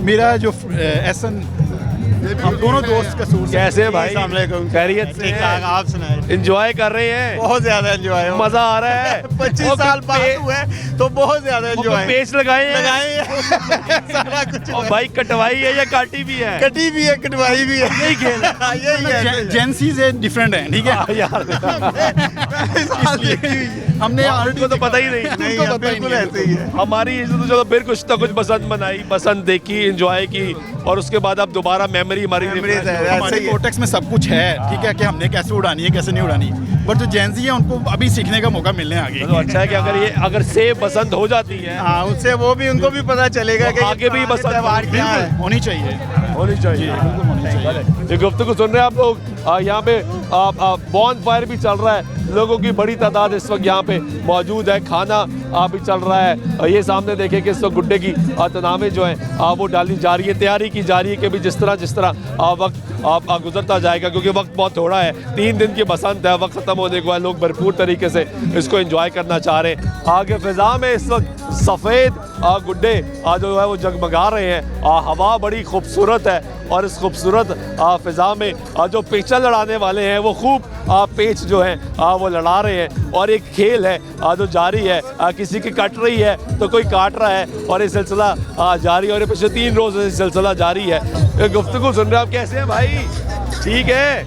मेरा जो एहसन, हम दोनों दोस्त कसूर से। कैसे भाई? खैरियत से? आप सुनाए? एंजॉय कर रहे हैं? बहुत ज्यादा एंजॉय, मजा आ रहा है। 25 साल बाद हुए तो बहुत ज्यादा एंजॉय। पेच लगाए हैं? सारा कुछ। और भाई कटवाई है या काटी भी है? कटी भी है, कटवाई भी है। यही खेल है। यही है। जेंसीज डिफरेंट है, ठीक है यार। हमने को तो पता ही नहीं। बिल्कुल ऐसे ही है। हमारी तो चलो फिर कुछ ना कुछ बसंत मनाई, बसंत देखी, एंजॉय की, और उसके बाद अब दोबारा मेमोरी हमारी हमारे कोर्टेक्स में सब कुछ है, ठीक है, कि हमने कैसे उड़ानी है, कैसे नहीं उड़ानी। बट जो जेंजी है उनको अभी सीखने का मौका मिलने आगे। तो अच्छा है कि अगर सेब बसंत हो जाती है, हाँ, उससे वो भी उनको भी पता चलेगा कि आगे भी बसंत होनी चाहिए। ये गुफ्तगू सुन रहे हैं आप लोग। यहाँ पे बॉन फायर भी चल रहा है, लोगों की बड़ी तादाद इस वक्त यहाँ पे मौजूद है, खाना भी चल रहा है। ये सामने देखें कि इस वक्त गुड्डे की तनामे जो हैं वो डाली जा रही है, तैयारी की जा रही है कि भी जिस तरह वक्त गुजरता जाएगा, क्योंकि वक्त बहुत थोड़ा है। 3 दिन की बसंत है, वक्त ख़त्म होने के बाद लोग भरपूर तरीके से इसको एंजॉय करना चाह रहे हैं। आगे फ़िज़ा में इस वक्त सफ़ेद गुड्डे जो है वो जगमगा रहे हैं। हवा बड़ी खूबसूरत है, और इस खूबसूरत फ़िज़ा में जो पेचा लड़ाने वाले हैं वो खूब पेच जो हैं वो लड़ा रहे हैं। और एक खेल है जो जारी है, किसी की कट रही है तो कोई काट रहा है, और ये सिलसिला जारी है, और ये पिछले 3 रोज़ से सिलसिला जारी है। ये गुफ्तगू सुन रहे हैं आप? कैसे हैं भाई? ठीक है,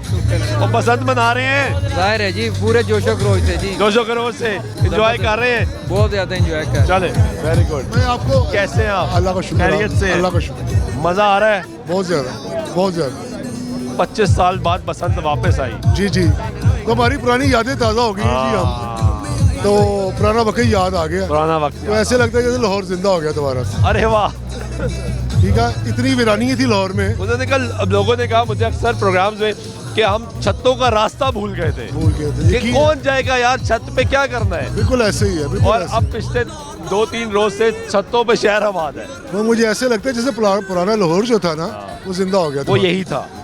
और बसंत मना रहे हैं? जाहिर है जी, पूरे जोशो खरोश से जी, जोशो खरोश से एंजॉय कर रहे हैं। बहुत ज़्यादा एंजॉय कर। चले, वेरी गुड। मैं आपको कैसे हैं आप? अल्लाह का शुक्र, खैरियत से? अल्लाह का शुक्र। मज़ा आ रहा है? बहुत ज़्यादा। 25 साल बाद बसंत वापस आई। जी जी, तो हमारी पुरानी यादें ताज़ा हो गई हैं जी। हम तो पुराना वक्त याद आ गया, पुराना वक्त, तो ऐसे लगता है जैसे लाहौर जिंदा हो गया दोबारा से। अरे वाह, ठीक है, इतनी वीरानी थी लाहौर में। उन्होंने कल लोगों ने कहा मुझे अक्सर प्रोग्राम्स में कि हम छतों का रास्ता भूल गए थे कि कौन जाएगा यार छत पे, क्या करना है। बिल्कुल ऐसे ही है। और अब पिछले 2-3 रोज से छतों पे शहर आबाद है। वो मुझे ऐसे लगता है जैसे पुराना लाहौर जो था ना, वो जिंदा हो गया था।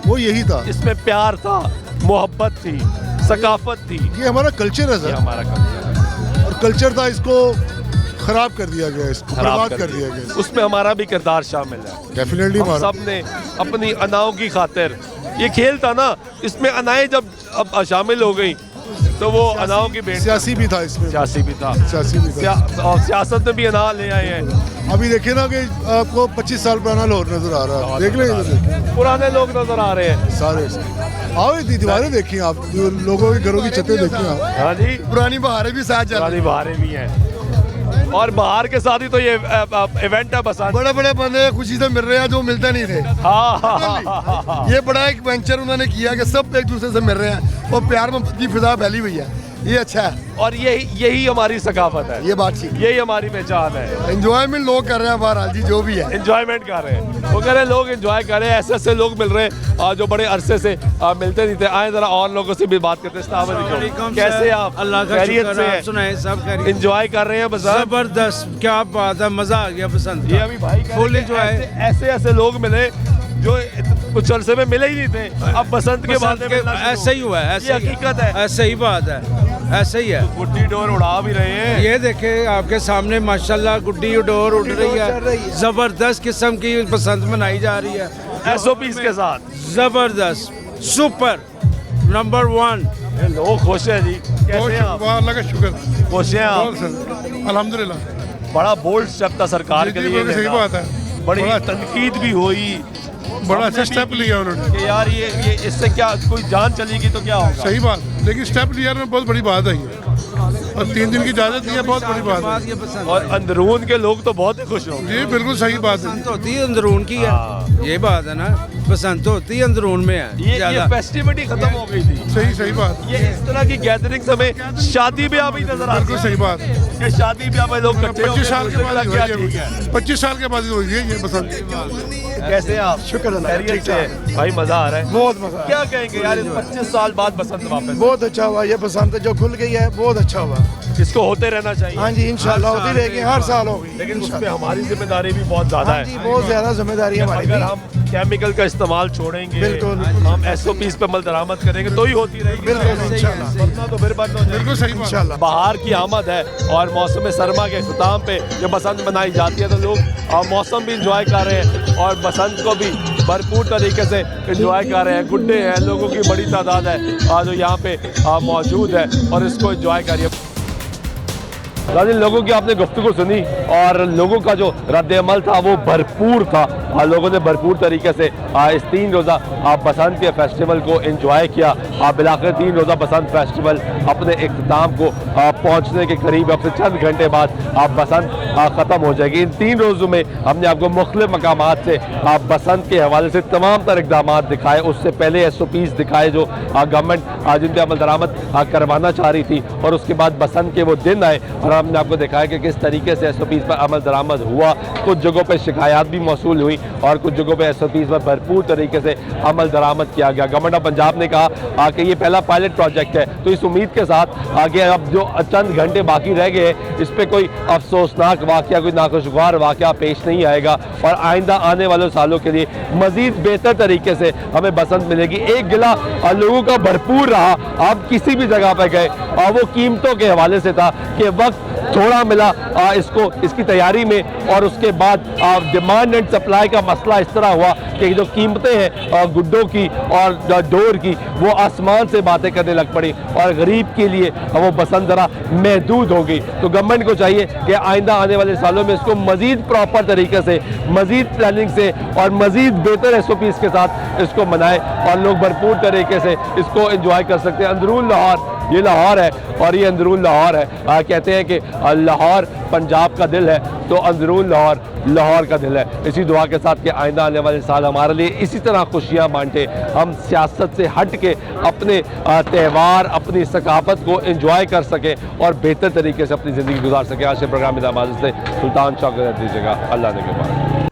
वो यही था। इसमें प्यार था, मोहब्बत थी, सकाफत थी। ये हमारा कल्चर है सर, हमारा कल्चर, और कल्चर था, इसको खराब कर दिया गया, इसको बर्बाद कर दिया गया। उसमें हमारा भी किरदार शामिल है। डेफिनेटली सब ने अपनी अनाओं की खातिर, ये खेल था ना, इसमें अनाएं जब अब शामिल हो गई तो वो अनाओं की बेट। सियासी भी था इसमें, सियासी भी था, और सियासत में भी अना ले आए हैं। अभी देखिए ना कि आपको 25 साल पुराना लाहौर नजर आ रहा है, देख लें, पुराने लोग नजर आ रहे हैं सारे। आओ दीवारें देखिए आप, लोगों के घरों की छतें देखिए आप। हाँ जी, पुरानी बहारें भी साथ, पुरानी बहारें भी हैं। और बाहर के साथ ही तो ये इवेंट है बसंत। बड़े बड़े बंदे खुशी से मिल रहे हैं जो मिलते नहीं थे। हाँ। ये बड़ा एक वेंचर उन्होंने किया कि सब एक दूसरे से मिल रहे हैं और प्यार मोहब्बत की फिजा फैली हुई है, ये अच्छा है। और यही हमारी सकाफत है, ये बात ठीक, यही हमारी पहचान है। एंजॉयमेंट लोग कर रहे हैं बहरहाल जी, जो भी है एंजॉयमेंट कर रहे हैं, वो कह रहे हैं लोग एंजॉय कर रहे हैं। ऐसे लोग मिल रहे हैं जो बड़े अरसे से मिलते नहीं थे। आए जरा और लोगों से भी बात करते हैं। अस्सलाम वालेकुम, कैसे आप? अल्लाह का खैरियत शुक्र से है, आप सुनाएं, सब खैरियत। एंजॉय कर रहे हैं बसंत? जबरदस्त, क्या बात है, मजा आ गया बसंत। ये अभी भाई फुल एंजॉय। ऐसे लोग मिले जो कुछ अरसे में मिले ही नहीं थे, अब बसंत के बाद ऐसा ही हुआ है, ऐसा हकीकत है, ऐसा ही बात है, ऐसा ही है। गुड्डी डोर उड़ा भी रहे हैं। ये देखे आपके सामने माशाल्लाह गुड्डी डोर उड़ रही है, जबरदस्त किस्म की बसंत मनाई जा रही है SOPs के साथ। जबरदस्त, सुपर, नंबर 1। लोग खुश हैं जी, कैसे हैं आप? अल्लाह का शुक्र, खुश हैं आप? अल्हम्दुलिल्लाह। बड़ा बोल्ड स्टेप था सरकार के लिए, सही बात है, बड़ी तनकीद भी हुई, बड़ा अच्छा स्टेप लिया उन्होंने कि यार ये इससे क्या कोई जान चलेगी तो क्या होगा। सही बात, लेकिन स्टेप लिया में बहुत बड़ी बात है ये, और 3 दिन की इजाजत दी है, बहुत बड़ी बात है। और अंदरून के लोग तो बहुत ही खुश होंगे। जी बिल्कुल सही बात है, बसंत होती है अंदरून की है, ये बात है ना, बसंत होती है अंदरून में है। ये फेस्टिविटी खत्म हो गई थी। सही बात। ये इस तरह की गैदरिंग हमें शादी ब्याह भी नजर आती है। बिल्कुल सही बात, ये शादी ब्याह में लोग इकट्ठे 25 साल के बाद क्या ठीक है। 25 साल के बाद हुई है ये बसंत। कैसे हैं आप? शुक्र खैरियत से भाई, मजा आ रहा है, बहुत मजा। क्या कहेंगे यार, 25 साल बाद बसंत वापस? बहुत अच्छा हुआ, ये बसंत जो खुल गई है बहुत अच्छा हुआ। इसको होते रहना चाहिए। हाँ जी, इंशाल्लाह होती रहेगी, हर साल होगी, लेकिन उस पे हमारी जिम्मेदारी भी बहुत ज्यादा है। बहुत ज्यादा जिम्मेदारी है हमारी। अगर हम केमिकल का इस्तेमाल छोड़ेंगे, बिल्कुल, हम SOPs पे अमल दरामद करेंगे तो ही होती रहेगी। बिल्कुल इंशाल्लाह, वरना तो फिर बंद हो जाएगी। बिल्कुल सही इंशाल्लाह। बाहर की आमद है और मौसम सरमा के अख्ताम पे जब बसंत मनाई जाती है तो लोग मौसम भी इंजॉय कर रहे हैं और बसंत को भी भरपूर तरीके से इंजॉय कर रहे हैं। गुड्डे हैं, लोगों की बड़ी तादाद है जो यहाँ पे मौजूद है और इसको इंजॉय करिए। जिन लोगों की आपने गुफ्तगू सुनी और लोगों का जो रद्द-ए-अमल था वो भरपूर था। लोगों ने भरपूर तरीके से इस 3 रोज़ा बसंत के फेस्टिवल को एंजॉय किया। बिलाखिर 3 रोज़ा बसंत फेस्टिवल अपने इख्तिताम को पहुंचने के करीब अब से चंद घंटे बाद बसंत ख़त्म हो जाएगी। इन 3 रोज़ों में हमने आपको मुख्तलिफ मकामात से बसंत के हवाले से तमाम तर इक़दाम दिखाए। उससे पहले SOPs दिखाए जो गवर्नमेंट जिन पर अमल दरामद करवाना चाह रही थी, और उसके बाद बसंत के वो दिन आए और हमने आपको दिखाया कि किस तरीके से SOPs पर अमल दरामद हुआ। कुछ जगहों पर शिकायत भी मौसूल हुई और कुछ जगहों पे SOPs पर भरपूर तरीके से अमल दरामद किया गया। गवर्नमेंट ऑफ पंजाब ने कहा कि ये पहला पायलट प्रोजेक्ट है, तो इस उम्मीद के साथ आगे अब जो चंद घंटे बाकी रह गए इस पर कोई अफसोसनाक वाक़या, कोई नाखुशगवार वाक़या पेश नहीं आएगा और आइंदा आने वाले सालों के लिए मज़ीद बेहतर तरीके से हमें बसंत मिलेगी। एक गिला लोगों का भरपूर रहा, आप किसी भी जगह पर गए और वो कीमतों के हवाले से था कि वक्त थोड़ा मिला इसकी तैयारी में, और उसके बाद डिमांड एंड सप्लाई का मसला इस तरह हुआ कि जो कीमतें हैं गुड्डों की और डोर की वो आसमान से बातें करने लग पड़ी और गरीब के लिए वो बसंत ज़रा महदूद हो गई। तो गवर्नमेंट को चाहिए कि आइंदा आने वाले सालों में इसको मज़ीद प्रॉपर तरीके से, मज़ीद प्लानिंग से और मज़ीद बेहतर SOPs के साथ इसको मनाए और लोग भरपूर तरीके से इसको एंजॉय कर सकते हैं। अंदरून लाहौर, ये लाहौर है और ये अंदरून लाहौर है। कहते हैं कि लाहौर पंजाब का दिल है, तो अंदरून लाहौर लाहौर का दिल है। इसी दुआ के साथ कि आइंदा आने वाले साल हमारे लिए इसी तरह खुशियाँ बांटे, हम सियासत से हट के अपने त्यौहार, अपनी सकाफत को एंजॉय कर सकें और बेहतर तरीके से अपनी ज़िंदगी गुजार सकें। आज के प्रोग्राम में से सुल्तान चौक दीजिएगा। अल्लाह ने के बाद।